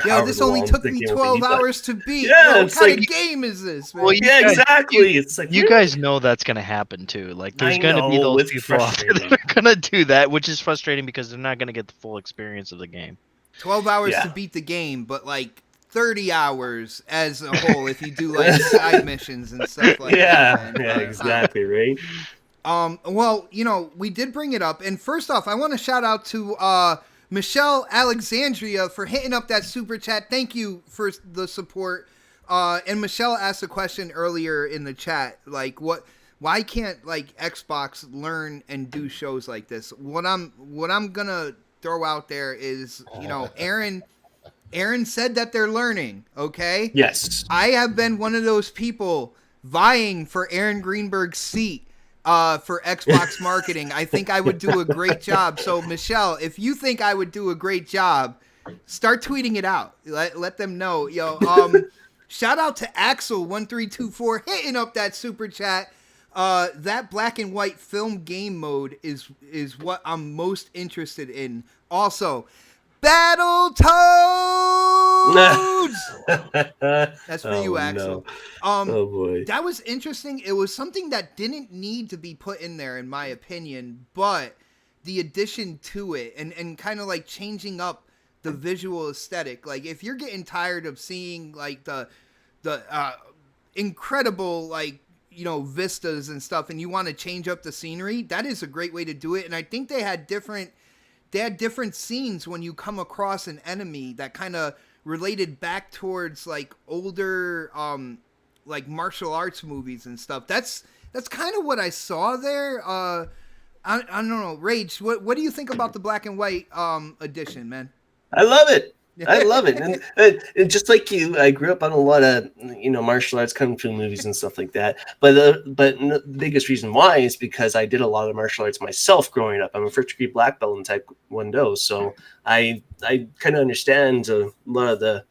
Yo, this only took me 12 hours to beat. Yeah, Yo, what kind of game is this, man? Well, Yeah, exactly. It's like, You guys know that's gonna happen too. Like, there's gonna be those people out there that are gonna do that, which is frustrating because they're not gonna get the full experience of the game. 12 hours to beat the game, but like 30 hours as a whole if you do like side missions and stuff like that. Yeah, exactly, right? Well, you know, we did bring it up, and first off, I want to shout out to Michelle Alexandria for hitting up that super chat. Thank you for the support. And Michelle asked a question earlier in the chat, like, why can't like Xbox learn and do shows like this? What I'm gonna throw out there is, you know, Aaron said that they're learning, okay? Yes. I have been one of those people vying for Aaron Greenberg's seat for Xbox marketing. I think I would do a great job. So, Michelle, if you think I would do a great job, start tweeting it out. Let them know. Yo, shout out to Axel1324 hitting up that super chat. That black and white film game mode is what I'm most interested in. Also, Battletoads! That's for you, Axel. No. Oh boy. That was interesting. It was something that didn't need to be put in there, in my opinion, but the addition to it and kind of like changing up the visual aesthetic. Like, if you're getting tired of seeing like the incredible, like, you know, vistas and stuff, and you want to change up the scenery, that is a great way to do it. And I think they had different scenes when you come across an enemy that kind of related back towards like older like martial arts movies and stuff. That's kind of what I saw there. I don't know, Rage, what do you think about the black and white edition, man? I love it. I love it. And just like you, I grew up on a lot of, you know, martial arts, kung fu movies and stuff like that. But the biggest reason why is because I did a lot of martial arts myself growing up. I'm a first degree black belt in Taekwondo, so I kind of understand a lot of the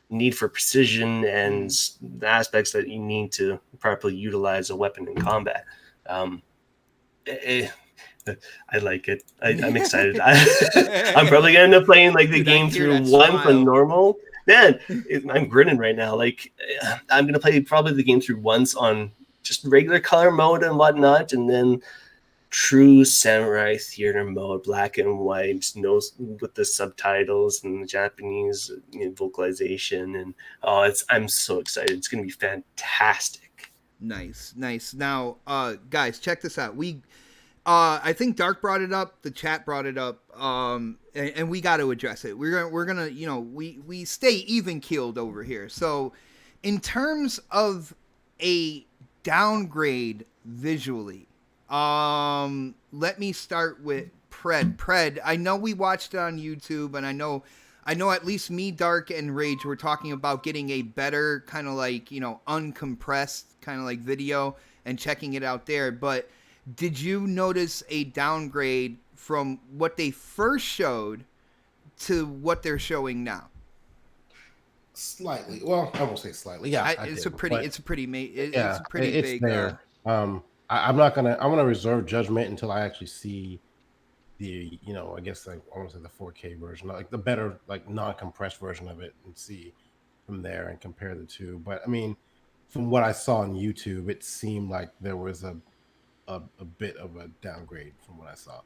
need for precision and the aspects that you need to properly utilize a weapon in combat. I like it. I'm excited. I'm probably gonna end up playing like the game through once on normal. Man, I'm grinning right now. Like, I'm gonna play probably the game through once on just regular color mode and whatnot, and then true samurai theater mode, black and white, with the subtitles and the Japanese, you know, vocalization. And I'm so excited. It's gonna be fantastic. Nice. Now, guys, check this out. I think Dark brought it up, the chat brought it up, and we got to address it. We're gonna, you know, we stay even keeled over here. So, in terms of a downgrade visually, let me start with Pred. I know we watched it on YouTube, and I know at least me, Dark, and Rage were talking about getting a better kind of like, you know, uncompressed kind of like video and checking it out there, but did you notice a downgrade from what they first showed to what they're showing now? Slightly. Well, I won't say slightly. Yeah, it's a pretty big. There. I'm gonna reserve judgment until I actually see the, you know, I guess like I want to say the 4K version, like the better like non-compressed version of it, and see from there and compare the two. But I mean, from what I saw on YouTube, it seemed like there was a bit of a downgrade from what I saw.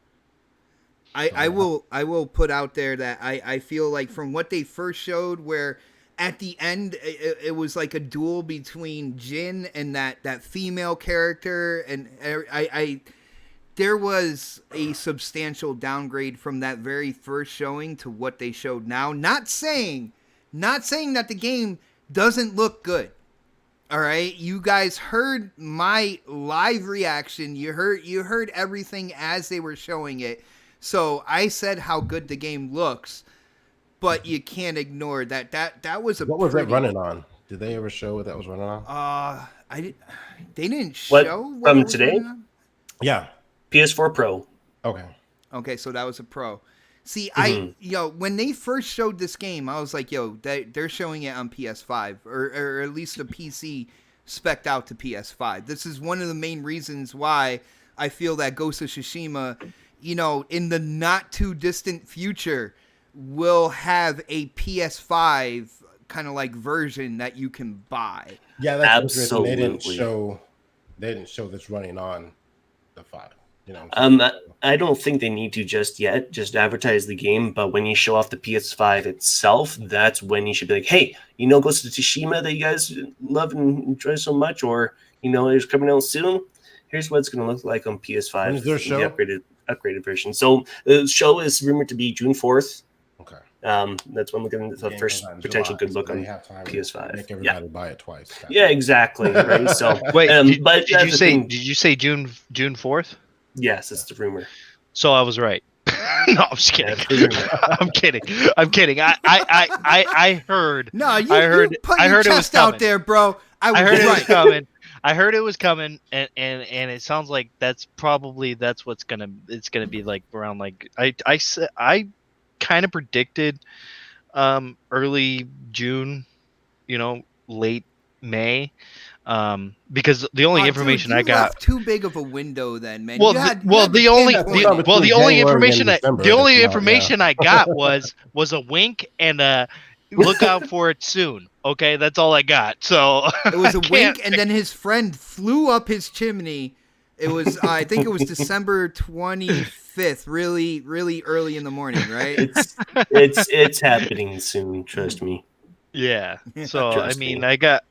I will put out there that I feel like from what they first showed, where at the end it was like a duel between Jin and that female character, and there was a substantial downgrade from that very first showing to what they showed now. Not saying that the game doesn't look good. All right, you guys heard my live reaction. You heard everything as they were showing it. So I said how good the game looks, but you can't ignore that was a. What was that running on? Did they ever show what that was running on? They didn't show what from today. Yeah, PS4 Pro. Okay, so that was a Pro. See, Mhm. when they first showed this game, I was like, they're showing it on PS5 or at least a PC spec'd out to PS5. This is one of the main reasons why I feel that Ghost of Tsushima, in the not too distant future, will have a PS5 kind of like version that you can buy. Yeah, that's interesting. Absolutely. They didn't show this running on the 5. You know what Um, I'm I don't think they need to just yet. Just advertise the game, but when you show off the PS5 itself, that's when you should be like, "Hey, Ghost of Tsushima that you guys love and enjoy so much, or it's coming out soon. Here's what it's going to look like on PS5. When is their show? The upgraded version." So the show is rumored to be June 4th. Okay. That's when we're getting the Game first comes out in potential July, good look so on they have time to PS5. Make everybody buy it twice. Yeah, exactly. Right. So Wait, but did that's the thing. you say June 4th? Yes, it's the rumor. So I was right. No, I'm just kidding. I'm kidding. I heard. No, you put I your heard it was chest out coming. there, bro. I I heard it was right. coming. I heard it was coming, and it sounds like that's what's gonna be like around like I kind of predicted early June, late May, because the only information dude, I you got. left too big of a window then, man. Well, You had the only January information and December the only to come out, information I got was a wink and a look out for it soon. Okay, that's all I got. So it was a I wink, can't- and then his friend flew up his chimney. It was, I think it was December 25th, really, really early in the morning, right? It's happening soon. Trust me. Yeah. So I Trust mean, me. I got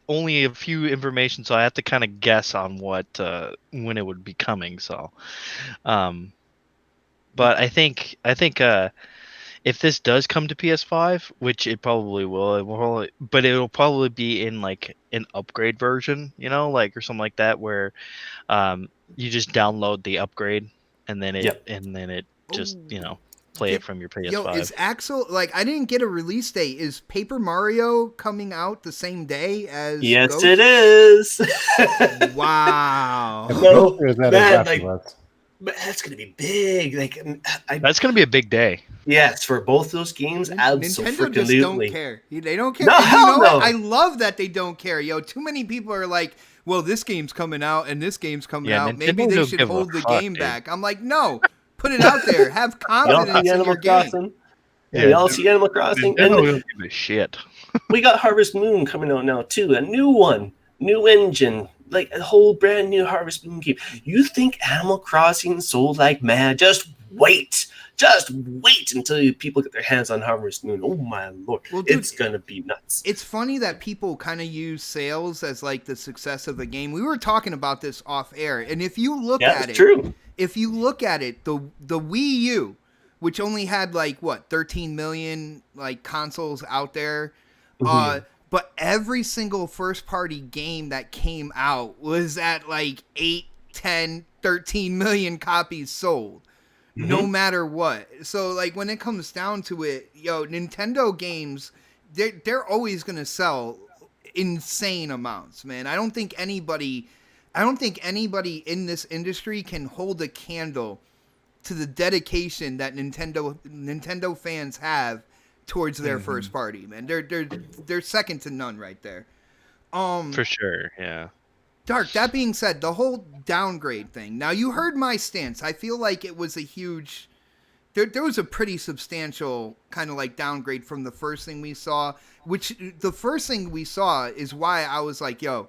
only a few information, so I have to kind of guess on what when it would be coming. So, but I think if this does come to PS5, which it probably will, but it'll probably be in like an upgrade version, or something like that, where you just download the upgrade and then it just play it from your PS5. Yo, is Axel, I didn't get a release date. Is Paper Mario coming out the same day as Yes, Ghost? it is. Wow. No, Or is that man, exactly what? but that's gonna be big. That's gonna be a big day. Yes, for both those games, Nintendo just don't care. They don't care. No, And hell no. what? I love that they don't care. Yo, too many people are like, well, this game's coming out and this game's coming out. Maybe Nintendo they don't should give a hold the fuck, game dude. back. I'm like, no, put it out there. Have Y'all confidence see in your Animal game. Crossing? Yeah, y'all see Animal Crossing? Nintendo And don't give a shit. we got Harvest Moon coming out now too. A new one, new engine, like a whole brand new Harvest Moon game. You think Animal Crossing sold like mad? Just wait until people get their hands on Harvest Moon. Oh my lord, Well, dude, it's gonna be nuts. It's funny that people kind of use sales as like the success of a game. We were talking about this off air, and if you look Yeah, at it's it, true. if you look at it, the Wii U, which only had 13 million consoles out there, but every single first party game that came out was at 8, 10, 13 million copies sold. No matter what. So when it comes down to it, Nintendo games, they're always gonna sell insane amounts, man. I don't think anybody in this industry can hold a candle to the dedication that Nintendo fans have towards their first party, man. They're second to none right there. For sure, yeah. Dark, that being said, the whole downgrade thing. Now, you heard my stance. I feel like it was a huge... There was a pretty substantial kind of downgrade from the first thing we saw, which the first thing we saw is why I was like, yo,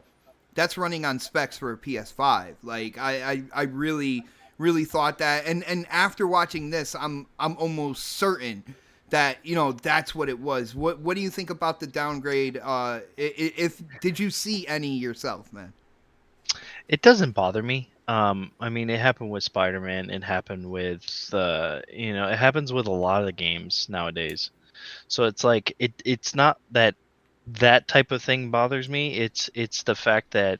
that's running on specs for a PS5. I really, really thought that. And after watching this, I'm almost certain that, that's what it was. What do you think about the downgrade? Did you see any yourself, man? It doesn't bother me. I mean, it happened with Spider-Man. It happened with, it happens with a lot of the games nowadays. So it's it's not that type of thing bothers me. It's the fact that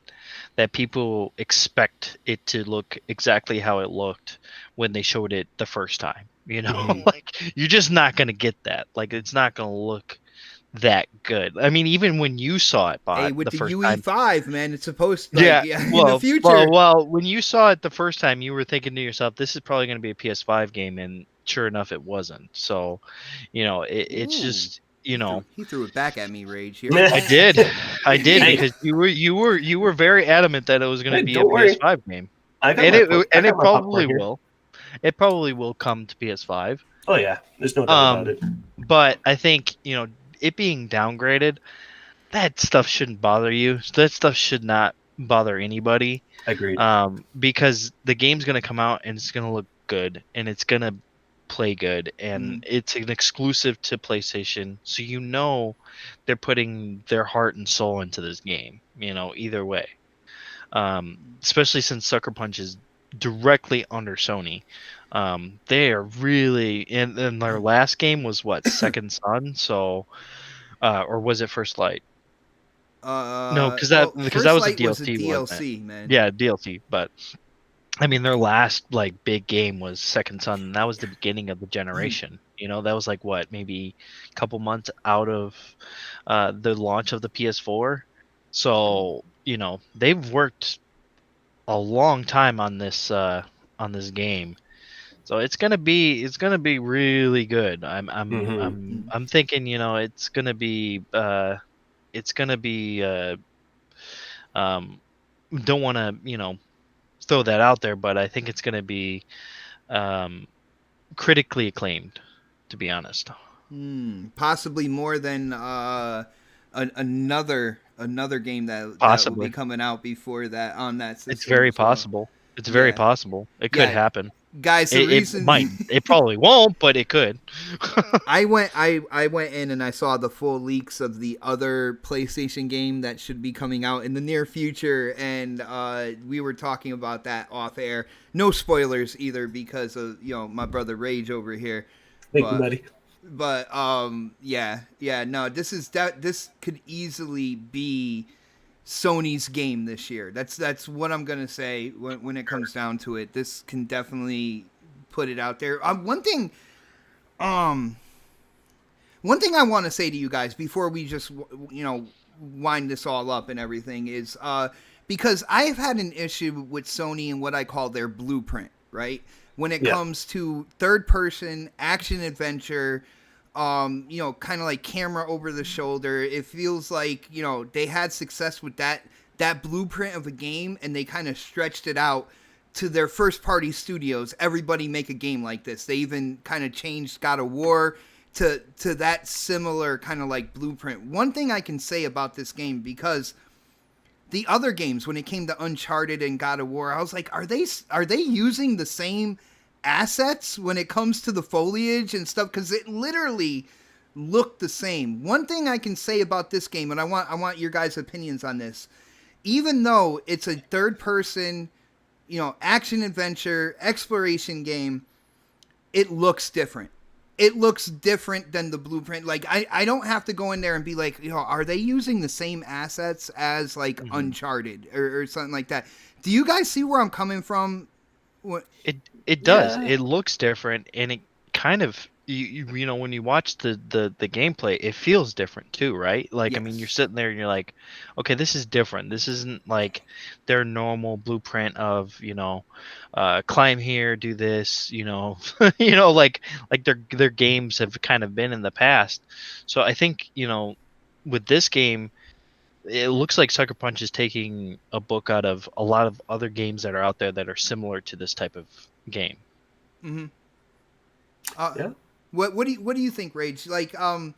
people expect it to look exactly how it looked when they showed it the first time. You're just not gonna get that. It's not gonna look that good. I mean, even when you saw it, with the first UE5, time, man, it's supposed to, in well, the future. Well, when you saw it the first time, you were thinking to yourself, "This is probably going to be a PS5 game," sure enough, it wasn't. So, it's Ooh. just, you know, He threw it back at me, Rage. Here. I did, Hey. because you were very adamant that it was going Hey, to be a don't worry. PS5 game, I got and my it probably popcorn here. will. It probably will come to PS5. Oh yeah, there's no doubt about it. But I think, it being downgraded, that stuff shouldn't bother you. That stuff should not bother anybody. Agreed. Because the game's gonna come out and it's gonna look good and it's gonna play good and it's an exclusive to PlayStation, so they're putting their heart and soul into this game. Either way. Especially since Sucker Punch is directly under Sony. They are really and their last game was what, Second Son, so or was it First Light? No, because that was a DLC, was a DLC, wasn't it? man. Yeah, DLC. But I mean, their last big game was Second Son, and that was the beginning of the generation. That was like what, maybe a couple months out of the launch of the PS4. So they've worked a long time on this game. So it's gonna be really good. I'm thinking, it's gonna be don't want to throw that out there, but I think it's gonna be critically acclaimed, to be honest. Possibly more than another game that will be coming out before that on that system. It's very possible. It's very possible. It could happen. Guys, the reason it might. It probably won't, but it could. I went in and I saw the full leaks of the other PlayStation game that should be coming out in the near future, and we were talking about that off air. No spoilers either, because of my brother Rage over here. Thank you, buddy. But no, this could easily be Sony's game this year. That's what I'm gonna say when it comes down to it. This can definitely put it out there. One thing I want to say to you guys before we just wind this all up and everything is because I've had an issue with Sony and what I call their blueprint, right? When it comes to third person action adventure, kind of like camera over the shoulder. It feels like, they had success with that blueprint of a game, and they kind of stretched it out to their first party studios. Everybody make a game like this. They even kind of changed God of War to that similar kind of like blueprint. One thing I can say about this game, because the other games, when it came to Uncharted and God of War, I was like, are they using the same assets when it comes to the foliage and stuff? Because it literally looked the same. One thing I can say about this game, and I want your guys' opinions on this, even though it's a third person, action adventure exploration game, it looks different. It looks different than the blueprint. Like, I don't have to go in there and be like, are they using the same assets as like Uncharted or something like that? Do you guys see where I'm coming from? It does. Yeah. It looks different, and it kind of when you watch the gameplay, it feels different too, right? Like, yes. I mean, you're sitting there and you're like, okay, this is different. This isn't like their normal blueprint of climb here, do this, like their games have kind of been in the past. So I think with this game, it looks like Sucker Punch is taking a book out of a lot of other games that are out there that are similar to this type of game. Mm-hmm. Yeah. What do you think, Rage? Like, do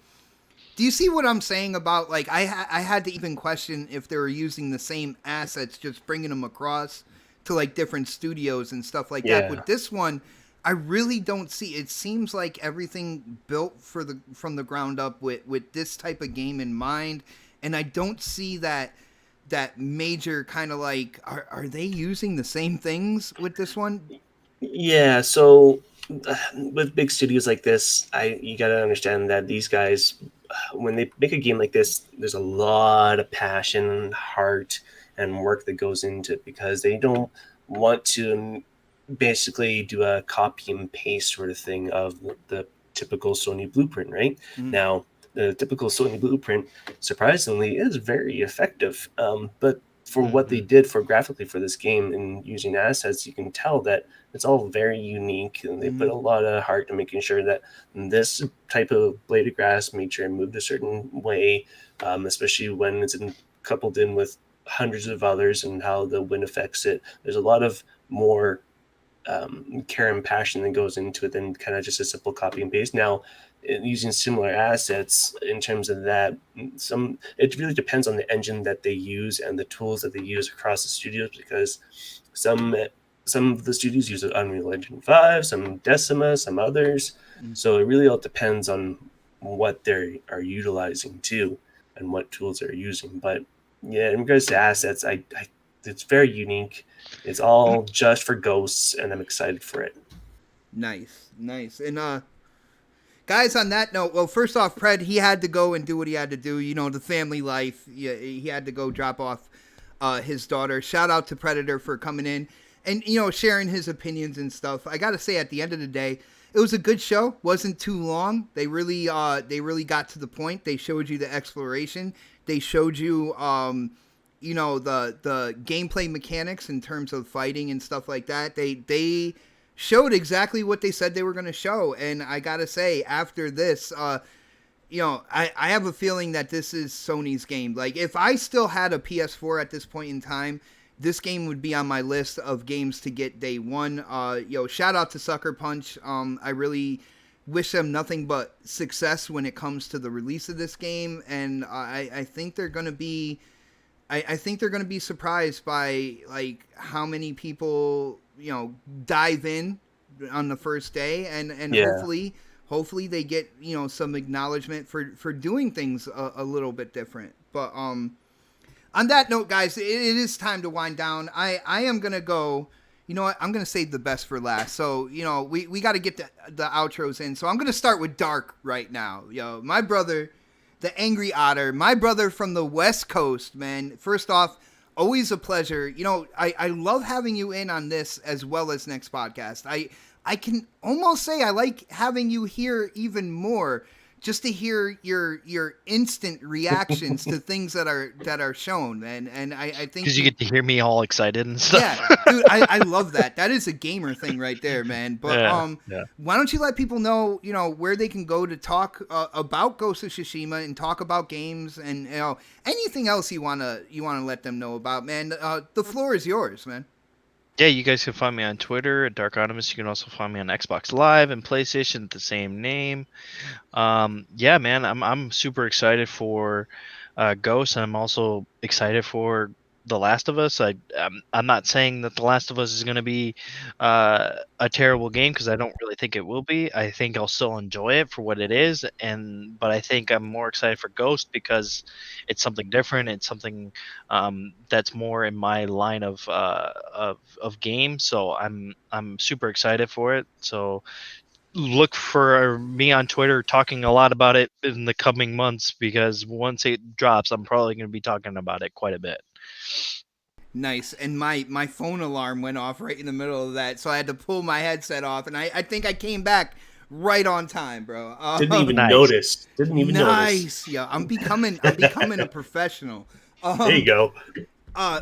you see what I'm saying about, like, I had to even question if they were using the same assets, just bringing them across to like different studios and stuff like that. With this one, I really don't see. It seems like everything built from the ground up with this type of game in mind. And I don't see that major kind of like, are they using the same things with this one? Yeah, so with big studios like this, you got to understand that these guys, when they make a game like this, there's a lot of passion, heart, and work that goes into it, because they don't want to basically do a copy and paste sort of thing of the typical Sony blueprint, right? Mm-hmm. Now, the typical Sony blueprint, surprisingly, is very effective. But for what they did for graphically for this game and using assets, you can tell that it's all very unique, and they put a lot of heart in making sure that this type of blade of grass made sure it moved a certain way, especially when it's coupled in with hundreds of others and how the wind affects it. There's a lot of more care and passion that goes into it than kind of just a simple copy and paste. Now, using similar assets in terms of that, it really depends on the engine that they use and the tools that they use across the studios, because some of the studios use Unreal Engine 5, some Decima, some others. So it really all depends on what they are utilizing too and what tools they're using. But yeah, in regards to assets, it's very unique. It's all just for Ghosts, and I'm excited for it. Nice. And guys, on that note, well, first off, Pred, he had to go and do what he had to do. You know, the family life. Yeah, he had to go drop off his daughter. Shout out to Predator for coming in and, you know, sharing his opinions and stuff. I got to say, at the end of the day, it was a good show. Wasn't too long. They really got to the point. They showed you the exploration. They showed you, you know, the gameplay mechanics in terms of fighting and stuff like that. They showed exactly what they said they were going to show. And I got to say, after this, you know, I have a feeling that this is Sony's game. Like, if I still had a PS4 at this point in time, this game would be on my list of games to get day one. Shout out to Sucker Punch. I really wish them nothing but success when it comes to the release of this game. And I think they're going to be... I think they're going to be surprised by, like, how many people, you know, dive in on the first day, and hopefully they get, you know, some acknowledgement for doing things a little bit different. But on that note, guys, it is time to wind down. I am going to go, you know what, I'm going to save the best for last. So, you know, we got to get the outros in. So I'm going to start with Dark right now. Yo, my brother, the Angry Otter, my brother from the West Coast, man. First off, always a pleasure. You know, I love having you in on this as well as next podcast. I can almost say I like having you here even more, just to hear your instant reactions to things that are shown, man. And I think because you get to hear me all excited and stuff. Yeah, dude, I love that. That is a gamer thing right there, man. But why don't you let people know, you know, where they can go to talk about Ghost of Tsushima and talk about games and, you know, anything else you wanna let them know about, man. The floor is yours, man. Yeah, you guys can find me on Twitter at Darkonimus. You can also find me on Xbox Live and PlayStation at the same name. Yeah, man, I'm super excited for Ghost. I'm also excited for The Last of Us. I'm not saying that The Last of Us is going to be a terrible game, because I don't really think it will be. I think I'll still enjoy it for what it is, but I think I'm more excited for Ghost because it's something different. It's something that's more in my line of game. So I'm super excited for it. So look for me on Twitter talking a lot about it in the coming months, because once it drops, I'm probably going to be talking about it quite a bit. Nice. And my phone alarm went off right in the middle of that, so I had to pull my headset off, and I think I came back right on time, bro. Didn't even notice. Nice. Yeah, I'm becoming a professional. There you go.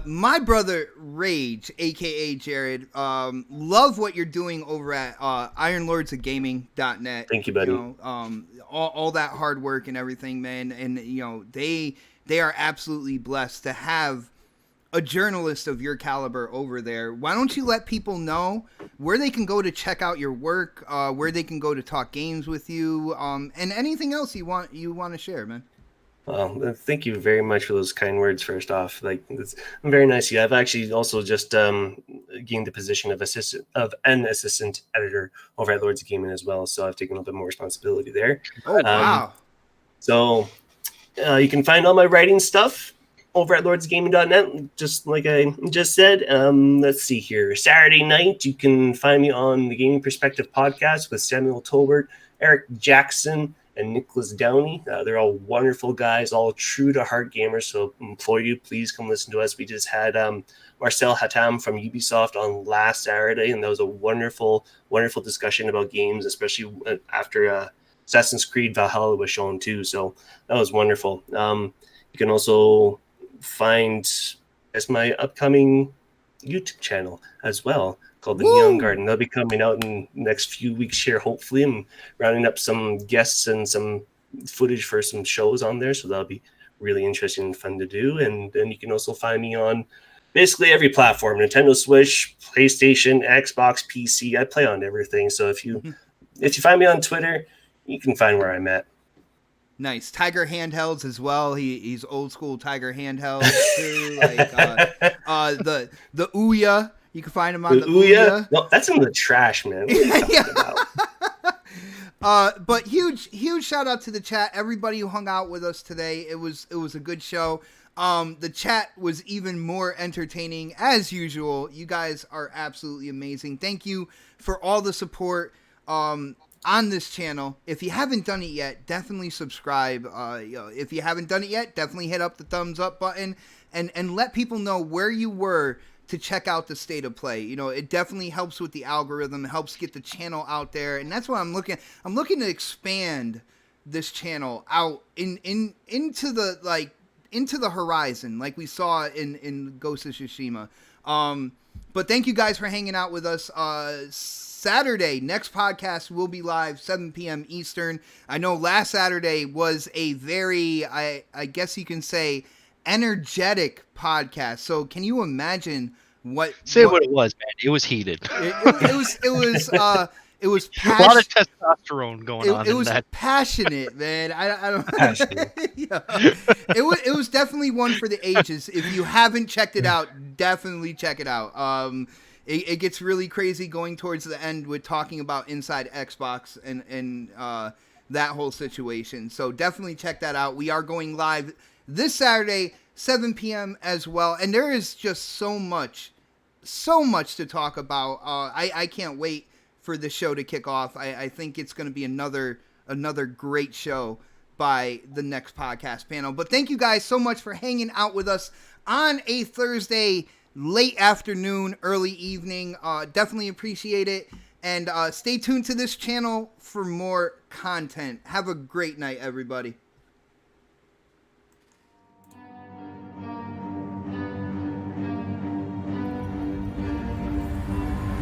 My brother Rage, aka Jared, love what you're doing over at ironlordsofgaming.net. Thank you, buddy. You know, all that hard work and everything, man. And, you know, they are absolutely blessed to have a journalist of your caliber over there. Why don't you let people know where they can go to check out your work, where they can go to talk games with you, and anything else you want to share, man? Well, thank you very much for those kind words. First off, like, it's very nice of you. I've actually also just gained the position of an assistant editor over at Lords of Gaming as well, so I've taken a little bit more responsibility there. Oh wow! So you can find all my writing stuff over at lordsgaming.net, just like I just said. Let's see here. Saturday night, you can find me on the Gaming Perspective podcast with Samuel Tolbert, Eric Jackson, and Nicholas Downey. They're all wonderful guys, all true to heart gamers. So I implore you, please come listen to us. We just had Marcel Hatam from Ubisoft on last Saturday, and that was a wonderful, wonderful discussion about games, especially after Assassin's Creed Valhalla was shown too. So that was wonderful. You can also find as my upcoming YouTube channel as well, called The Neon Garden. They'll be coming out in the next few weeks here. Hopefully, I'm rounding up some guests and some footage for some shows on there, so that'll be really interesting and fun to do. And then you can also find me on basically every platform: Nintendo Switch, PlayStation, Xbox, PC. I play on everything. So if you find me on Twitter, you can find where I'm at. Nice. Tiger Handhelds as well. He's old school Tiger Handhelds too. Like the Ouya. You can find him on the Ouya. No, that's in the trash, man. What are you talking about? But huge shout out to the chat. Everybody who hung out with us today. It was a good show. The chat was even more entertaining as usual. You guys are absolutely amazing. Thank you for all the support on this channel. If you haven't done it yet, definitely subscribe. If you haven't done it yet, definitely hit up the thumbs up button and let people know where you were to check out the state of play. It definitely helps with the algorithm. It helps get the channel out there, and that's what I'm looking to expand this channel out into the horizon, like we saw in Ghost of Tsushima. But thank you guys for hanging out with us. Saturday, next podcast will be live 7 p.m. Eastern. I know last Saturday was a very, I guess you can say, energetic podcast. So can you imagine what it was, man? It was heated. It was a lot of testosterone going on. It was passionate, man. I don't. Passionate. Yeah. It was definitely one for the ages. If you haven't checked it out, definitely check it out. It gets really crazy going towards the end with talking about inside Xbox and that whole situation. So definitely check that out. We are going live this Saturday, 7 p.m. as well. And there is just so much to talk about. I can't wait for the show to kick off. I think it's going to be another great show by the next podcast panel. But thank you guys so much for hanging out with us on a Thursday late afternoon, early evening. Definitely appreciate it. And stay tuned to this channel for more content. Have a great night, everybody.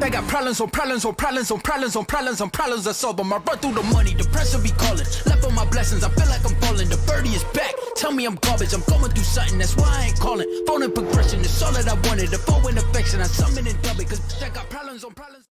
I got problems on problems on problems on problems on problems on problems I solve them. I run through the money, the pressure be calling. Left on my blessings, I feel like I'm falling. The birdie is back, tell me I'm garbage. I'm going through something, that's why I ain't calling. Phone and progression is all that I wanted. The phone and affection, I summon and dub it. Cause I got problems on problems.